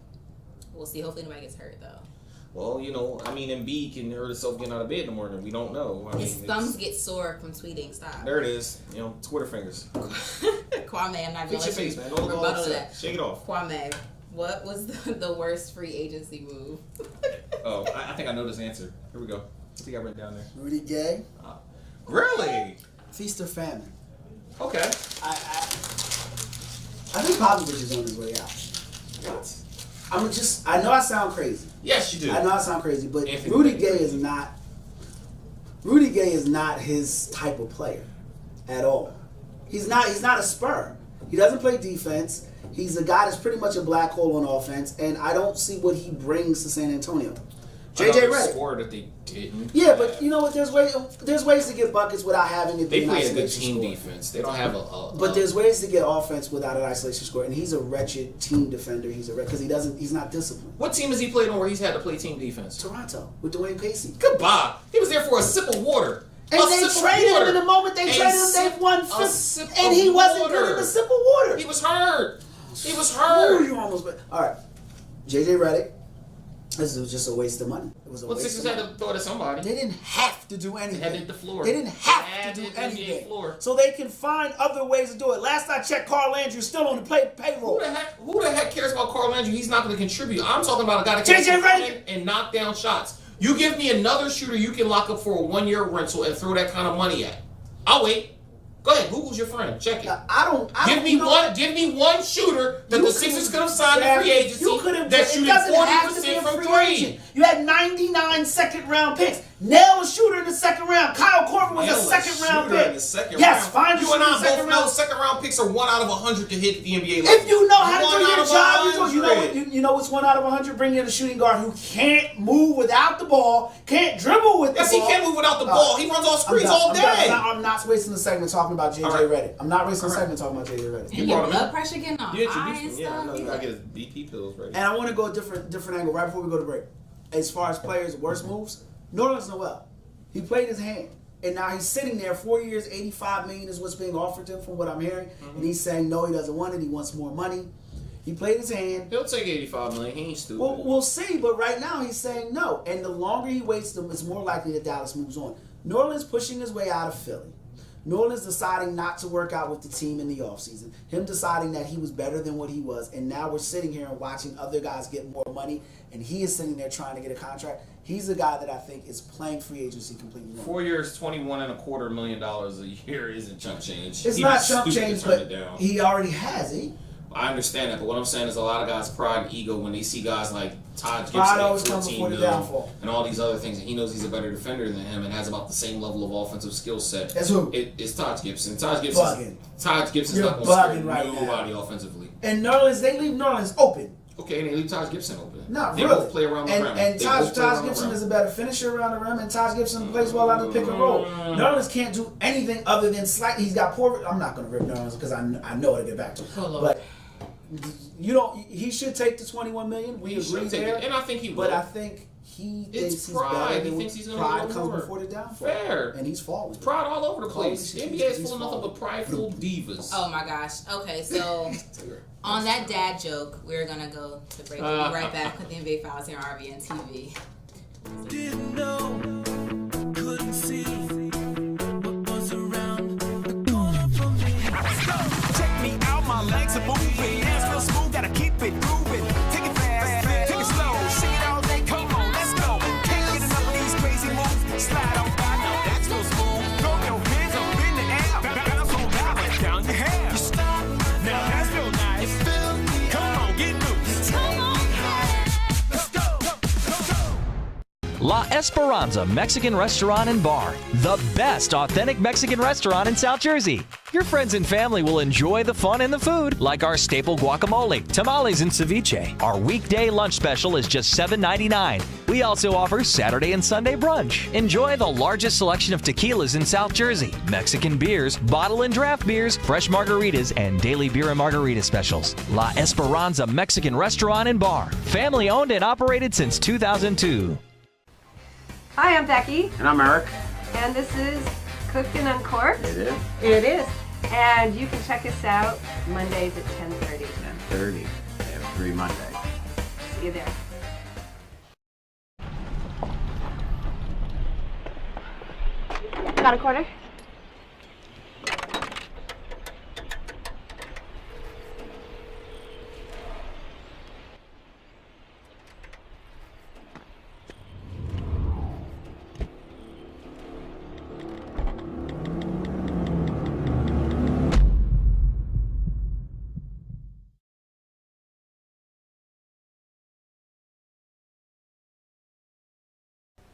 We'll see. Hopefully nobody gets hurt, though. Well, Embiid can hurt himself getting out of bed in the morning. We don't know. His thumbs get sore from tweeting. Stop. There it is. Twitter fingers. Kwame, I'm not going to fix your face, man. Don't rebuttal that. Shake it off. Kwame, what was the worst free agency move? Oh, I think I know this answer. Here we go. I think I wrote it down there. Rudy Gay. Really? Feast or famine. Okay. I think Popovich is on his way out. What? I know I sound crazy. Yes, you do. I know I sound crazy, but Anthony Rudy Gay is not his type of player at all. He's not a Spur. He doesn't play defense. He's a guy that's pretty much a black hole on offense, and I don't see what he brings to San Antonio. JJ Redick. Score that they didn't. Yeah, but you know what? There's ways to get buckets without having it be an They play a isolation good team score. defense. They don't have But there's ways to get offense without an isolation score, and he's a wretched team defender. Because he's not disciplined. What team has he played on where he's had to play team defense? Toronto with Dwayne Casey. Goodbye. He was there for a sip of water. And they traded him in the moment they traded him. They won fifth, and he wasn't good in a sip of water. He was hurt. Ooh, you almost. All right, JJ Redick. This was just a waste of money. It was a waste Sixers of money. had to throw it at somebody. They didn't have to do anything. They had to hit the floor. They didn't have to do anything. So they can find other ways to do it. Last I checked, Carl Andrews still on the payroll. Who the heck cares about Carl Landry? He's not going to contribute. I'm talking about a guy that can JJ Redick and knock down shots. You give me another shooter you can lock up for a 1-year rental and throw that kind of money at. I'll wait. Go ahead, Google's your friend. Check it. Give me one shooter that the Sixers could have signed in free agency that shooting 40% from three. You had 99 second-round picks. Nail a shooter in the second round. Kyle Korver was a second-round pick. Yes, find a shooter in the second round. Second-round picks are 1 out of 100 to hit the NBA level. If you know how to do your job, you know what's 1 out of 100? Bring in a shooting guard who can't move without the ball, can't dribble with the ball. Yes, he can move without the ball. He runs off screens all day. I'm not wasting the segment talking about JJ Redick. I'm not wasting the segment talking about JJ Redick. And your blood pressure getting all high and stuff. Yeah, I know you gotta get his BP pills ready. And I want to go a different angle right before we go to break. As far as players' worst moves, Nerlens Noel. He played his hand. And now he's sitting there, 4 years, $85 million is what's being offered to him from what I'm hearing. Mm-hmm. And he's saying no, he doesn't want it. He wants more money. He played his hand. He'll take $85 million. He ain't stupid. Well, we'll see. But right now he's saying no. And the longer he waits, it's more likely that Dallas moves on. Nerlens pushing his way out of Philly. Nerlens deciding not to work out with the team in the offseason. Him deciding that he was better than what he was. And now we're sitting here and watching other guys get more money. And he is sitting there trying to get a contract. He's a guy that I think is playing free agency completely wrong. 4 years, $21.25 million a year isn't chump change. It's not chump change, but he already has it. I understand that, but what I'm saying is a lot of guys' pride and ego when they see guys like Todd Gibson, and all these other things, and he knows he's a better defender than him and has about the same level of offensive skill set. That's who? It's Todd Gibson. Todd Gibson's not going to scare nobody offensively. And Nerlens, they leave Nerlens open. Okay, and they leave Todd Gibson open. Not they really. Both play around the rim. And Todd Gibson is a better finisher around the rim, and Todd Gibson plays well out of the pick and roll. Nerlens can't do anything other than slight. He's got poor. I'm not going to rip Nerlens because I know how to get back to him. But you don't. He should take the $21 million. We agree there, and I think he will. But I think he thinks he's better. He thinks he's pride comes before the downfall. Fair, and he's falling. Pride all over the place. The NBA is full of nothing but prideful divas. Oh my gosh. Okay, so on that dad joke, we're gonna go to break. We'll be right back with the NBA Files here on RVNTV. Didn't know, couldn't see what was around the corner from me. Check me out, my legs are moving. Hands real smooth, gotta keep it moving. Take it fast, take it slow. Shake it all day, come on, let's go. Can't get enough of these crazy moves. Slide on by, now that's real smooth. Throw your hands up in the air. Bounce on down and down your hair. You stop, now that's real nice. Come on, get loose. Come on, let's go, let's go. La Esperanza Mexican Restaurant and Bar, the best authentic Mexican restaurant in South Jersey. Your friends and family will enjoy the fun and the food, like our staple guacamole, tamales, and ceviche. Our weekday lunch special is just $7.99. We also offer Saturday and Sunday brunch. Enjoy the largest selection of tequilas in South Jersey, Mexican beers, bottle and draft beers, fresh margaritas, and daily beer and margarita specials. La Esperanza Mexican Restaurant and Bar, family owned and operated since 2002. Hi, I'm Becky, And I'm Eric. and this is Cooked and Uncorked. It is It is. And you can check us out Mondays at 10:30. 10:30 every Monday. See you there. Got a quarter?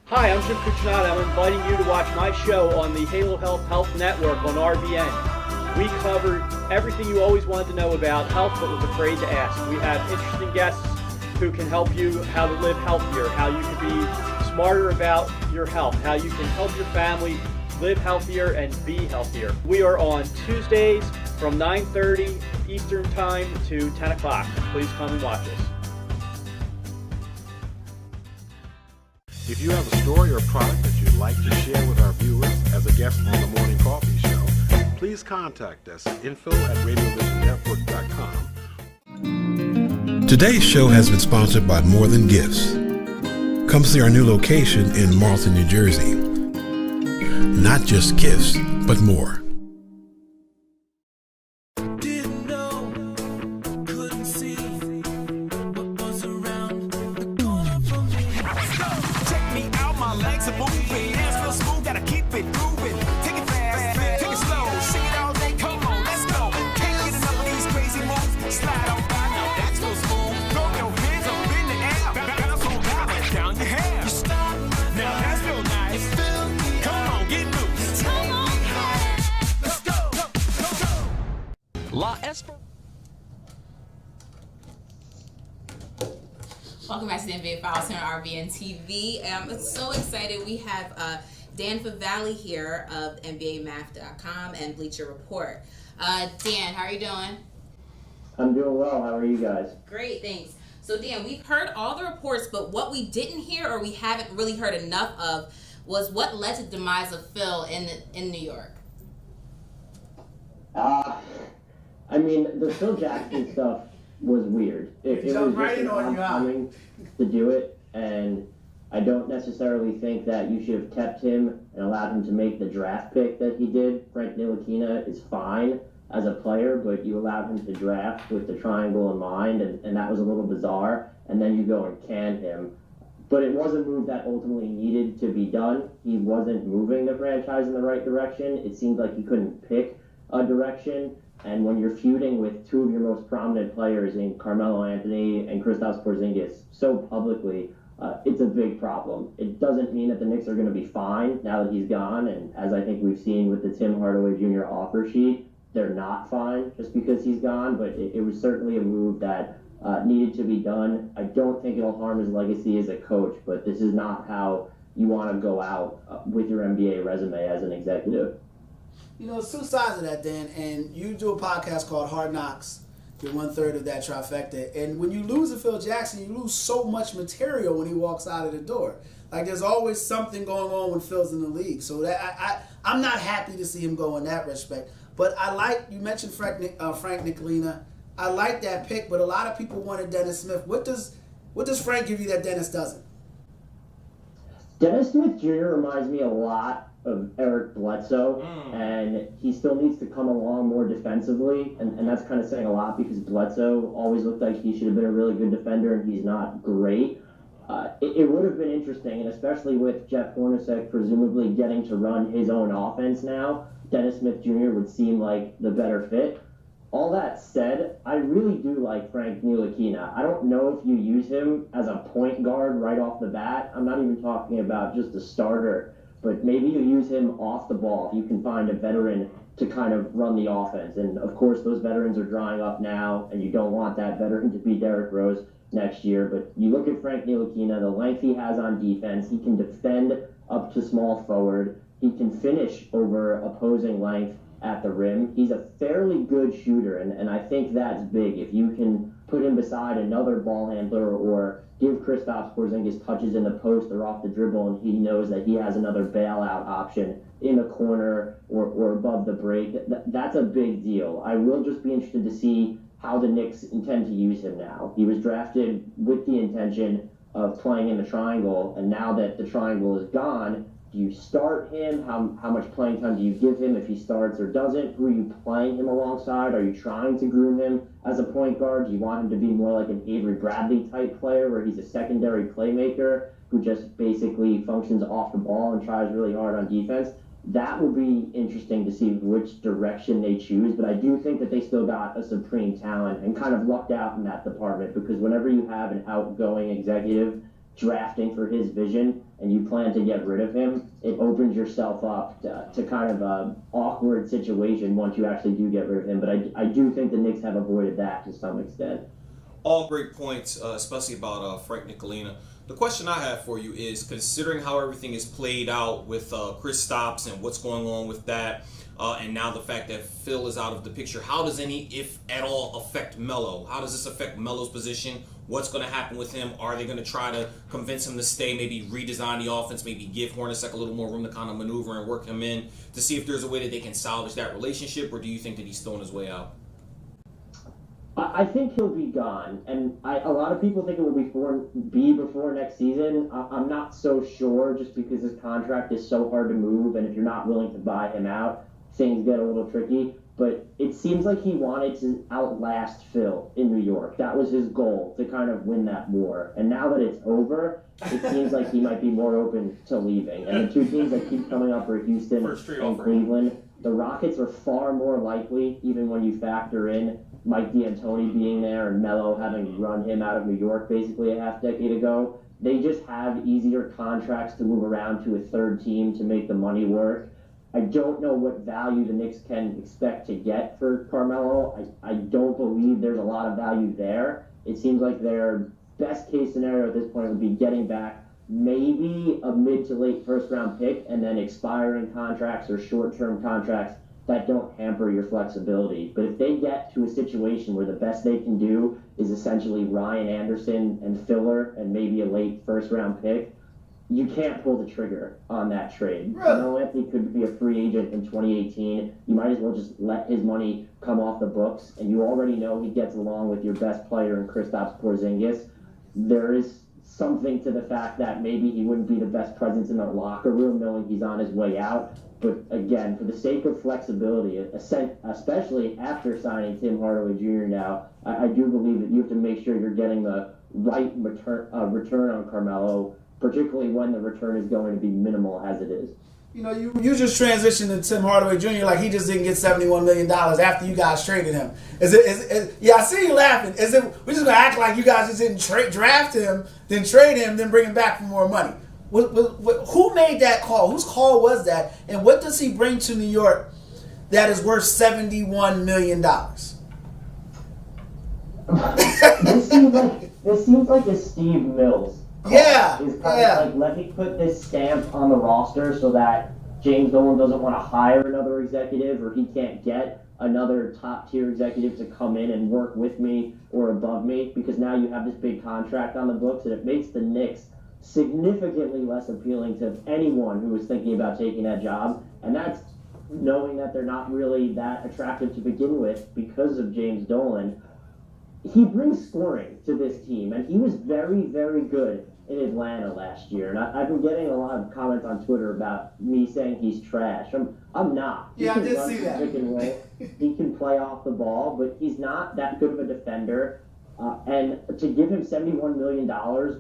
Hi, I'm Jim Cucinotti. I'm inviting you to watch my show on the Halo Health Network on RVN. We cover everything you always wanted to know about health but was afraid to ask. We have interesting guests who can help you how to live healthier, how you can be smarter about your health, how you can help your family live healthier and be healthier. We are on Tuesdays from 9:30 Eastern Time to 10 o'clock. Please come and watch us. If you have a story or product that you'd like to share with our viewers as a guest on the Morning Coffee Show, please contact us at info@radiovisionnetwork.com. Today's show has been sponsored by More Than Gifts. Come see our new location in Marlton, New Jersey. Not just gifts, but more. Didn't know, couldn't see what was around the corner from me. Let's go. Check me out, my legs are moving. Hands feel smooth, gotta keep it moving. Take it fast, take it slow. Sing it all day, come on, let's go. Can't get enough of these crazy moves. Slide on by, now that's so smooth. Throw your hands up in the air. Bounce on balance down your hair. You stop, now that's real nice. Come on, get loose. Let's go, go, go, go. La Esper. Welcome back to the NBA Files here on RVNTV. I'm so excited. We have Dan Favale here of NBAMath.com and Bleacher Report. Dan, how are you doing? I'm doing well. How are you guys? Great, thanks. So Dan, we've heard all the reports, but what we didn't hear or we haven't really heard enough of was what led to the demise of Phil in New York. I mean, the Phil Jackson stuff was weird. It was just an odd timing to do it, and I don't necessarily think that you should have kept him and allowed him to make the draft pick that he did. Frank Ntilikina is fine as a player, but you allowed him to draft with the triangle in mind, and that was a little bizarre, and then you go and can him. But it was a move that ultimately needed to be done. He wasn't moving the franchise in the right direction. It seemed like he couldn't pick a direction. And when you're feuding with two of your most prominent players in Carmelo Anthony and Kristaps Porzingis so publicly, it's a big problem. It doesn't mean that the Knicks are going to be fine now that he's gone. And as I think we've seen with the Tim Hardaway Jr. offer sheet, they're not fine just because he's gone. But it was certainly a move that needed to be done. I don't think it'll harm his legacy as a coach, but this is not how you want to go out with your NBA resume as an executive. You know, it's two sides of that, Dan, and you do a podcast called Hard Knocks. You're 1/3 of that trifecta. And when you lose a Phil Jackson, you lose so much material when he walks out of the door. Like, there's always something going on when Phil's in the league. So that I'm not happy to see him go in that respect. But I like, you mentioned Frank Ntilikina. I like that pick, but a lot of people wanted Dennis Smith. What does Frank give you that Dennis doesn't? Dennis Smith Jr. reminds me a lot of Eric Bledsoe, and he still needs to come along more defensively, and that's kind of saying a lot because Bledsoe always looked like he should have been a really good defender, and he's not great. It would have been interesting, and especially with Jeff Hornacek presumably getting to run his own offense now, Dennis Smith Jr. would seem like the better fit. All that said, I really do like Frank Ntilikina. I don't know if you use him as a point guard right off the bat. I'm not even talking about just a starter, but maybe you use him off the ball if you can find a veteran to kind of run the offense. And of course, those veterans are drying up now, and you don't want that veteran to be Derrick Rose next year. But you look at Frank Ntilikina, the length he has on defense, he can defend up to small forward. He can finish over opposing length at the rim. He's a fairly good shooter, and I think that's big. If you can put him beside another ball handler or give Kristaps Porzingis touches in the post or off the dribble, and he knows that he has another bailout option in the corner or above the break. That's a big deal. I will just be interested to see how the Knicks intend to use him now. He was drafted with the intention of playing in the triangle, and now that the triangle is gone, do you start him? How much playing time do you give him if he starts or doesn't? Who are you playing him alongside? Are you trying to groom him as a point guard? Do you want him to be more like an Avery Bradley type player where he's a secondary playmaker who just basically functions off the ball and tries really hard on defense? That will be interesting to see which direction they choose, but I do think that they still got a supreme talent and kind of lucked out in that department, because whenever you have an outgoing executive drafting for his vision and you plan to get rid of him, it opens yourself up to kind of an awkward situation once you actually do get rid of him. But I do think the Knicks have avoided that to some extent. All great points, especially about Frank Ntilikina. The question I have for you is, considering how everything is played out with Kristaps and what's going on with that, and now the fact that Phil is out of the picture, how does any, if at all, affect Melo? How does this affect Melo's position? What's going to happen with him? Are they going to try to convince him to stay, maybe redesign the offense, maybe give Hornacek a little more room to kind of maneuver and work him in to see if there's a way that they can salvage that relationship, or do you think that he's throwing his way out? I think he'll be gone, and a lot of people think it will be before next season. I'm not so sure, just because his contract is so hard to move, and if you're not willing to buy him out, things get a little tricky. But it seems like he wanted to outlast Phil in New York. That was his goal, to kind of win that war. And now that it's over, it seems like he might be more open to leaving. And the two teams that keep coming up are Houston and Cleveland. The Rockets are far more likely, even when you factor in Mike D'Antoni being there and Melo having run him out of New York basically a half decade ago. They just have easier contracts to move around to a third team to make the money work. I don't know what value the Knicks can expect to get for Carmelo. I don't believe there's a lot of value there. It seems like their best case scenario at this point would be getting back maybe a mid to late first round pick and then expiring contracts or short-term contracts that don't hamper your flexibility. But if they get to a situation where the best they can do is essentially Ryan Anderson and filler and maybe a late first round pick, you can't pull the trigger on that trade. Really? Carmelo Anthony could be a free agent in 2018. You might as well just let his money come off the books, and you already know he gets along with your best player in Kristaps Porzingis. There is something to the fact that maybe he wouldn't be the best presence in the locker room knowing he's on his way out. But again, for the sake of flexibility, especially after signing Tim Hardaway Jr. now, I do believe that you have to make sure you're getting the right return on Carmelo, particularly when the return is going to be minimal as it is. You know, you just transitioned to Tim Hardaway Jr. like he just didn't get $71 million after you guys traded him. Yeah, I see you laughing. We're just going to act like you guys just didn't draft him, then trade him, then bring him back for more money. Who made that call? Whose call was that? And what does he bring to New York that is worth $71 million? This seems like a Steve Mills. Yeah, It's kind of like, let me put this stamp on the roster so that James Dolan doesn't want to hire another executive, or he can't get another top-tier executive to come in and work with me or above me, because now you have this big contract on the books, and it makes the Knicks significantly less appealing to anyone who was thinking about taking that job. And that's knowing that they're not really that attractive to begin with because of James Dolan. He brings scoring to this team, and he was very, very good in Atlanta last year. And I've been getting a lot of comments on Twitter about me saying he's trash. I'm not. Yeah, I did see that. Pick and roll. He can play off the ball, but he's not that good of a defender. And to give him $71 million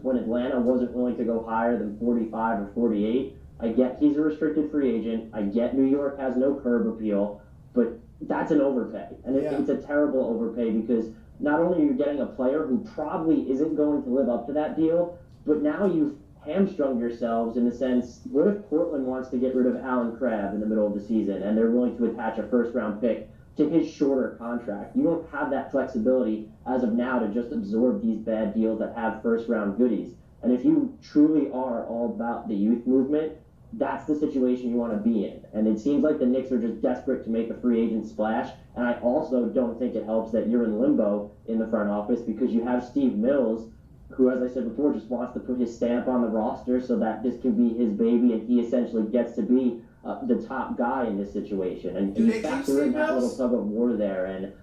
when Atlanta wasn't willing to go higher than 45 or 48, I get he's a restricted free agent. I get New York has no curb appeal, but that's an overpay. And it's a terrible overpay, because not only are you getting a player who probably isn't going to live up to that deal, but now you've hamstrung yourselves in the sense, what if Portland wants to get rid of Allen Crabbe in the middle of the season and they're willing to attach a first-round pick to his shorter contract? You don't have that flexibility as of now to just absorb these bad deals that have first-round goodies. And if you truly are all about the youth movement, that's the situation you want to be in. And it seems like the Knicks are just desperate to make a free agent splash. And I also don't think it helps that you're in limbo in the front office, because you have Steve Mills, who, as I said before, just wants to put his stamp on the roster so that this can be his baby and he essentially gets to be the top guy in this situation. And you factor in that little tug of war there, and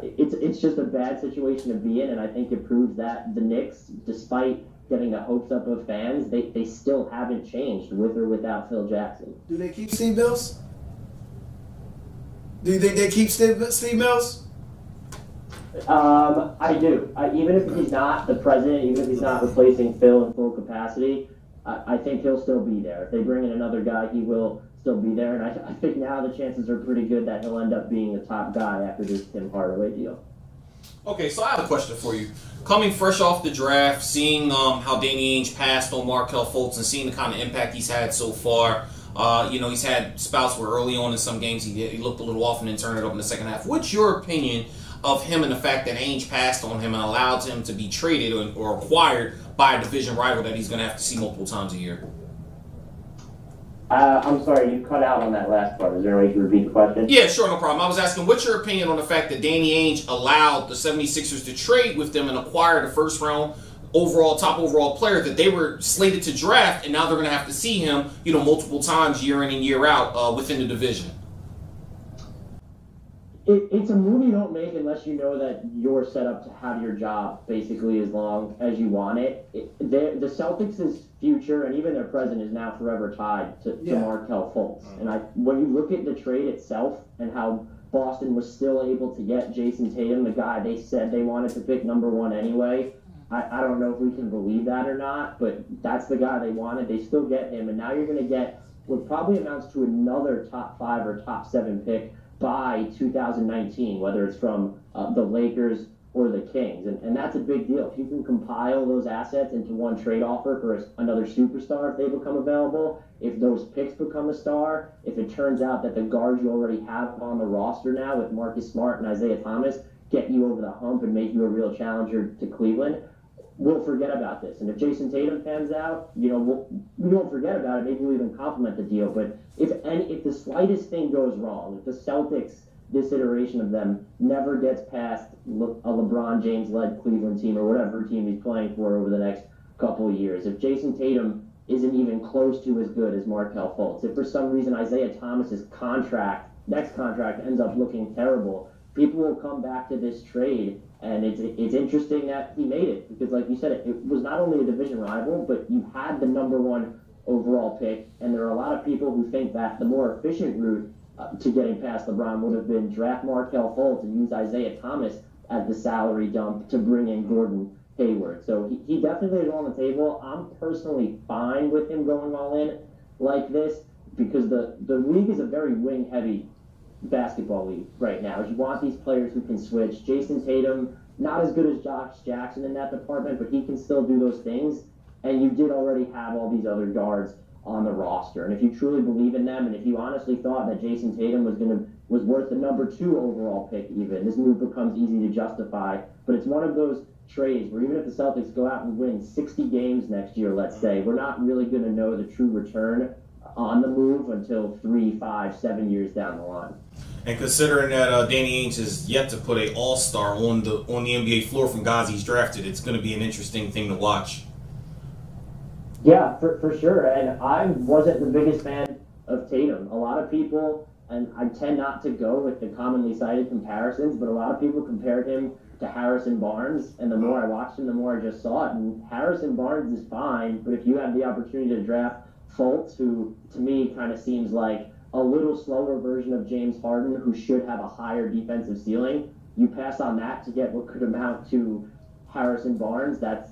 it's just a bad situation to be in, and I think it proves that the Knicks, despite getting the hopes up of fans, they still haven't changed with or without Phil Jackson. Do they keep Steve Mills? Do you think they keep Steve Mills? I do. Even if he's not the president, even if he's not replacing Phil in full capacity, I think he'll still be there. If they bring in another guy, he will still be there. And I think now the chances are pretty good that he'll end up being the top guy after this Tim Hardaway deal. Okay, so I have a question for you. Coming fresh off the draft, seeing how Danny Ainge passed on Markelle Fultz and seeing the kind of impact he's had so far, he's had spouts where early on in some games he looked a little off and then turned it up in the second half. What's your opinion of him and the fact that Ainge passed on him and allowed him to be traded or acquired by a division rival that he's going to have to see multiple times a year? I'm sorry, you cut out on that last part. Is there a way you can repeat the question? Yeah, sure, no problem. I was asking, what's your opinion on the fact that Danny Ainge allowed the 76ers to trade with them and acquire the first-round top overall player that they were slated to draft, and now they're going to have to see him, multiple times year in and year out within the division? It's a move you don't make unless you know that you're set up to have your job basically as long as you want it. The Celtics' future and even their president is now forever tied to Markelle Fultz. And when you look at the trade itself and how Boston was still able to get Jason Tatum, the guy they said they wanted to pick number one anyway, I don't know if we can believe that or not, but that's the guy they wanted. They still get him, and now you're going to get what probably amounts to another top 5 or top 7 pick by 2019, whether it's from the Lakers or the Kings. And that's a big deal. If you can compile those assets into one trade offer for another superstar if they become available, if those picks become a star, if it turns out that the guards you already have on the roster now with Marcus Smart and Isaiah Thomas get you over the hump and make you a real challenger to Cleveland, we'll forget about this. And if Jason Tatum pans out, we won't forget about it. Maybe we'll even compliment the deal. But if the slightest thing goes wrong, if the Celtics, this iteration of them, never gets past a LeBron James-led Cleveland team or whatever team he's playing for over the next couple of years, if Jason Tatum isn't even close to as good as Markelle Fultz, if for some reason Isaiah Thomas's next contract ends up looking terrible, people will come back to this trade. And it's interesting that he made it because, like you said, it was not only a division rival, but you had the number 1 overall pick. And there are a lot of people who think that the more efficient route to getting past LeBron would have been draft Markelle Fultz and use Isaiah Thomas as the salary dump to bring in Gordon Hayward. So he definitely is on the table. I'm personally fine with him going all in like this because the league is a very wing-heavy basketball league right now. You want these players who can switch. Jason Tatum, not as good as Josh Jackson in that department, but he can still do those things. And you did already have all these other guards on the roster. And if you truly believe in them, and if you honestly thought that Jason Tatum was worth the number 2 overall pick even, this move becomes easy to justify. But it's one of those trades where even if the Celtics go out and win 60 games next year, let's say, we're not really going to know the true return on the move until 3, 5, 7 years down the line. And considering that Danny Ainge has yet to put an all-star on the NBA floor from guys he's drafted, it's going to be an interesting thing to watch. Yeah, for sure. And I wasn't the biggest fan of Tatum. A lot of people, and I tend not to go with the commonly cited comparisons, but a lot of people compared him to Harrison Barnes. And the more I watched him, the more I just saw it. And Harrison Barnes is fine, but if you have the opportunity to draft Fultz, who to me kind of seems like a little slower version of James Harden, who should have a higher defensive ceiling, you pass on that to get what could amount to Harrison Barnes. That's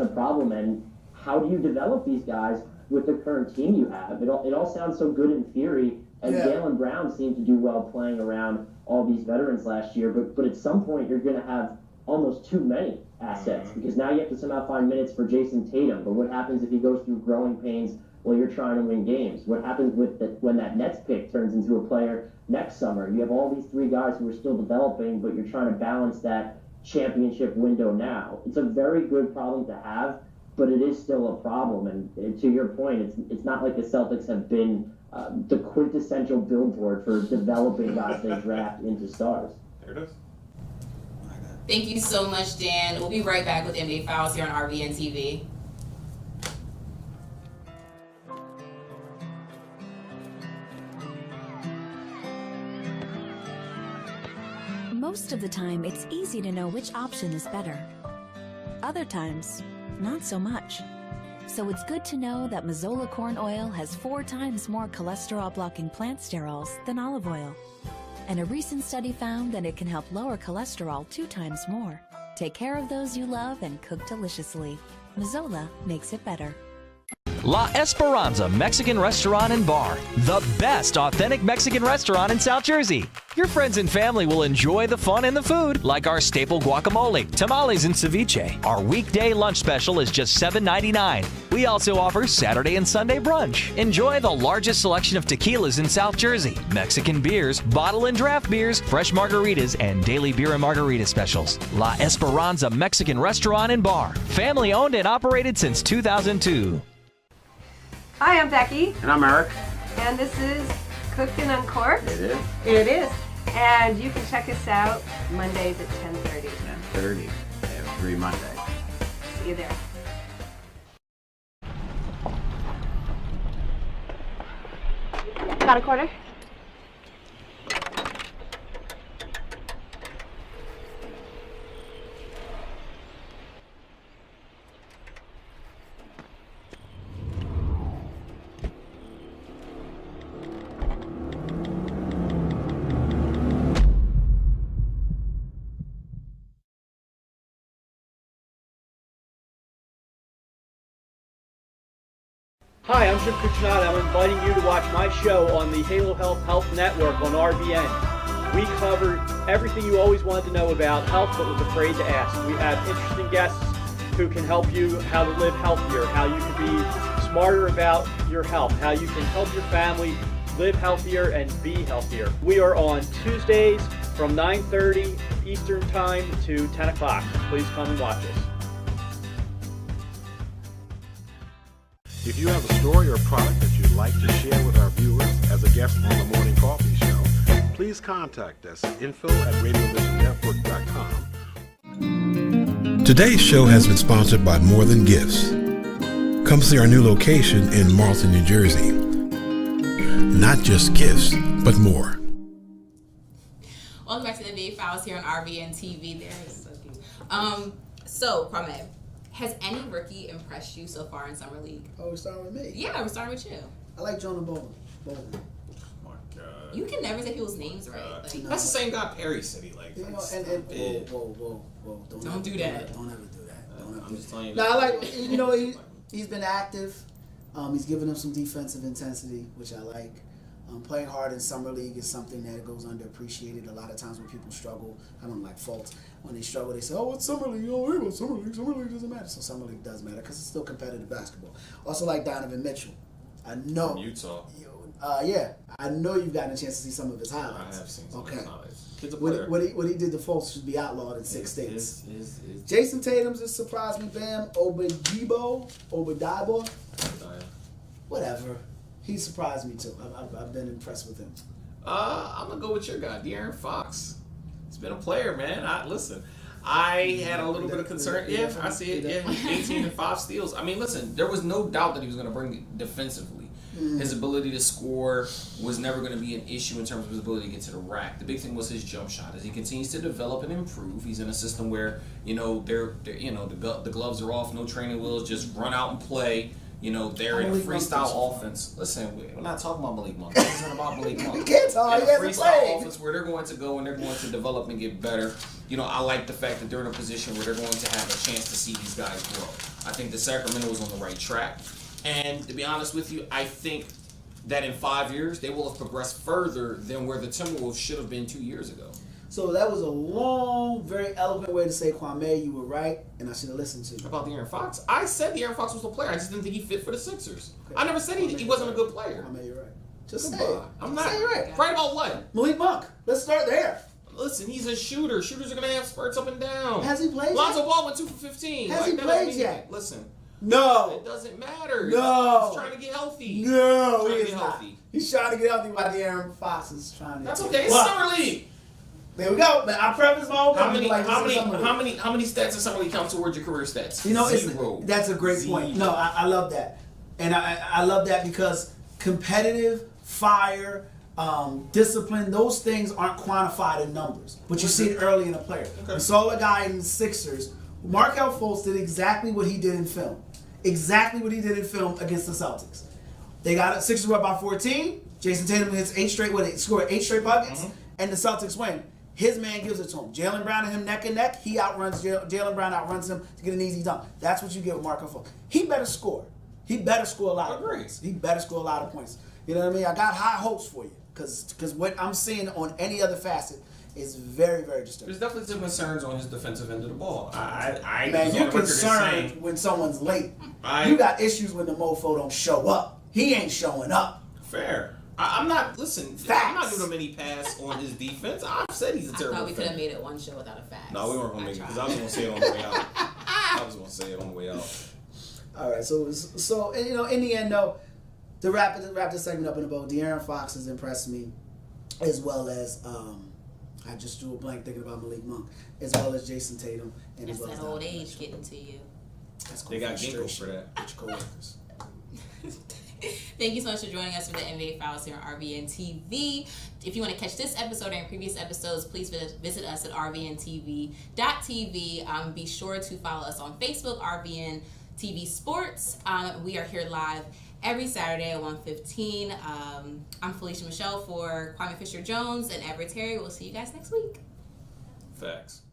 a problem. And how do you develop these guys with the current team you have? It all sounds so good in theory, and Jaylen Brown seemed to do well playing around all these veterans last year. But at some point, you're going to have almost too many assets because now you have to somehow find minutes for Jason Tatum. But what happens if he goes through growing pains while you're trying to win games? What happens when that Nets pick turns into a player next summer? You have all these 3 guys who are still developing, but you're trying to balance that championship window now. It's a very good problem to have, but it is still a problem. And to your point, it's not like the Celtics have been the quintessential billboard for developing guys they draft into stars. There it is. Thank you so much, Dan. We'll be right back with NBA Files here on RVNTV. Most of the time, it's easy to know which option is better. Other times, not so much. So it's good to know that Mazola corn oil has 4 times more cholesterol-blocking plant sterols than olive oil. And a recent study found that it can help lower cholesterol 2 times more. Take care of those you love and cook deliciously. Mazola makes it better. La Esperanza Mexican Restaurant and Bar, the best authentic Mexican restaurant in South Jersey. Your friends and family will enjoy the fun and the food, like our staple guacamole, tamales, and ceviche. Our weekday lunch special is just $7.99. We also offer Saturday and Sunday brunch. Enjoy the largest selection of tequilas in South Jersey, Mexican beers, bottle and draft beers, fresh margaritas, and daily beer and margarita specials. La Esperanza Mexican Restaurant and Bar, family owned and operated since 2002. Hi, I'm Becky. And I'm Eric. And this is Cooked and Uncorked. It is. It is. And you can check us out Mondays at 10:30. 10:30, every Monday. See you there. Got a quarter? Hi, I'm Jim Cucinotti. I'm inviting you to watch my show on the Halo Health Network on RVN. We cover everything you always wanted to know about health but was afraid to ask. We have interesting guests who can help you how to live healthier, how you can be smarter about your health, how you can help your family live healthier and be healthier. We are on Tuesdays from 9:30 Eastern Time to 10 o'clock. Please come and watch us. If you have a story or product that you'd like to share with our viewers as a guest on the Morning Coffee Show, please contact us at info@radiovisionnetwork.com. Today's show has been sponsored by More Than Gifts. Come see our new location in Marlton, New Jersey. Not just gifts, but more. Welcome back to the NBA Files here on RVNTV. There is so cute. So, Kwame, has any rookie impressed you so far in Summer League? Oh, we're starting with me? Yeah, we're starting with you. I like Jonah Bolden. You can never say people's names right. Like, that's the same guy Perry said he liked. You know, whoa. Don't do that. Don't ever do that. I'm just telling you. No, I like, you know, he's been active. He's given them some defensive intensity, which I like. Playing hard in Summer League is something that goes underappreciated. A lot of times when people struggle, I don't like Fultz. When they struggle, they say, oh, it's Summer League. Oh, hey, Summer League. Summer League doesn't matter. So Summer League does matter because it's still competitive basketball. Also like Donovan Mitchell. I know. From Utah. Yeah. I know you've gotten a chance to see some of his highlights. I have seen some of his highlights. Kid's a What player. he did to Fultz should be outlawed in 6 states. Jason Tatum's just surprised me. Bam. Obadibo. Whatever. He surprised me too. I've been impressed with him. I'm gonna go with your guy, De'Aaron Fox. He's been a player, man. I had a little bit of concern. Yeah, I see it. Yeah, 18 and 5 steals. I mean, listen, there was no doubt that he was gonna bring it defensively. His ability to score was never going to be an issue in terms of his ability to get to the rack. The big thing was his jump shot. As he continues to develop and improve, he's in a system where the gloves are off, no training wheels, just run out and play. They're in a freestyle offense. Listen, we're not talking about Malik Monk. This isn't about Malik Monk. You can't talk. In a freestyle offense where they're going to go and they're going to develop and get better. I like the fact that they're in a position where they're going to have a chance to see these guys grow. I think that Sacramento was on the right track. And to be honest with you, I think that in 5 years, they will have progressed further than where the Timberwolves should have been 2 years ago. So that was a long, very eloquent way to say, Kwame, you were right, and I should have listened to you. About De'Aaron Fox? I said De'Aaron Fox was a player. I just didn't think he fit for the Sixers. Okay. I never said he wasn't a good player. Kwame, you're right. Just say it. I'm not. Say you're right. Right about what? Malik Monk. Let's start there. Listen, he's a shooter. Shooters are going to have spurts up and down. Has he played Lonzo yet? Ball went 2 for 15. Has he played yet? Listen. No. It doesn't matter. No. He's trying to get healthy. No, he is not. He's trying to get healthy while De'Aaron Fox is trying to That's okay. It's Summer League. There we go. But I preface my whole How many stats in Summer League count towards your career stats? You know, Zero. That's a great point. No, I love that. And I love that because competitive, fire, discipline, those things aren't quantified in numbers. But you see it early in a player. We saw a guy in the Sixers, Markelle Fultz, did exactly what he did in film. Exactly what he did in film against the Celtics. They got it. Sixers were up by 14. Jason Tatum hits 8 straight. Scored 8 straight buckets, and the Celtics win. His man gives it to him. Jaylen Brown and him neck and neck. He outruns Jaylen Brown outruns him to get an easy dunk. That's what you get with Markelle Fultz. He better score. He better score a lot of points. He better score a lot of points. You know what I mean? I got high hopes for you because what I'm seeing on any other facet is very, very disturbing. There's definitely some concerns on his defensive end of the ball. Man, you're concerned when someone's late. You got issues when the mofo don't show up. He ain't showing up. Fair. I'm not. Listen, I'm not doing a mini pass on his defense. I've said he's a terrible. I thought we could have made it one show without a fact. No, we weren't gonna make it because I was gonna say it on the way out. All right, so and, you know, in the end though, to wrap this segment up in a bow, De'Aaron Fox has impressed me, as well as I just drew a blank thinking about Malik Monk, as well as Jason Tatum, and That's as well that as old age getting to you. They got Ginkgo for that. Thank you so much for joining us for the NBA Files here on RVNTV. If you want to catch this episode and previous episodes, please visit us at rvntv.tv. Be sure to follow us on Facebook, RVNTV Sports. We are here live every Saturday at 1:15. I'm Felicia Michelle for Kwame Fisher-Jones and Everett. We'll see you guys next week. Facts.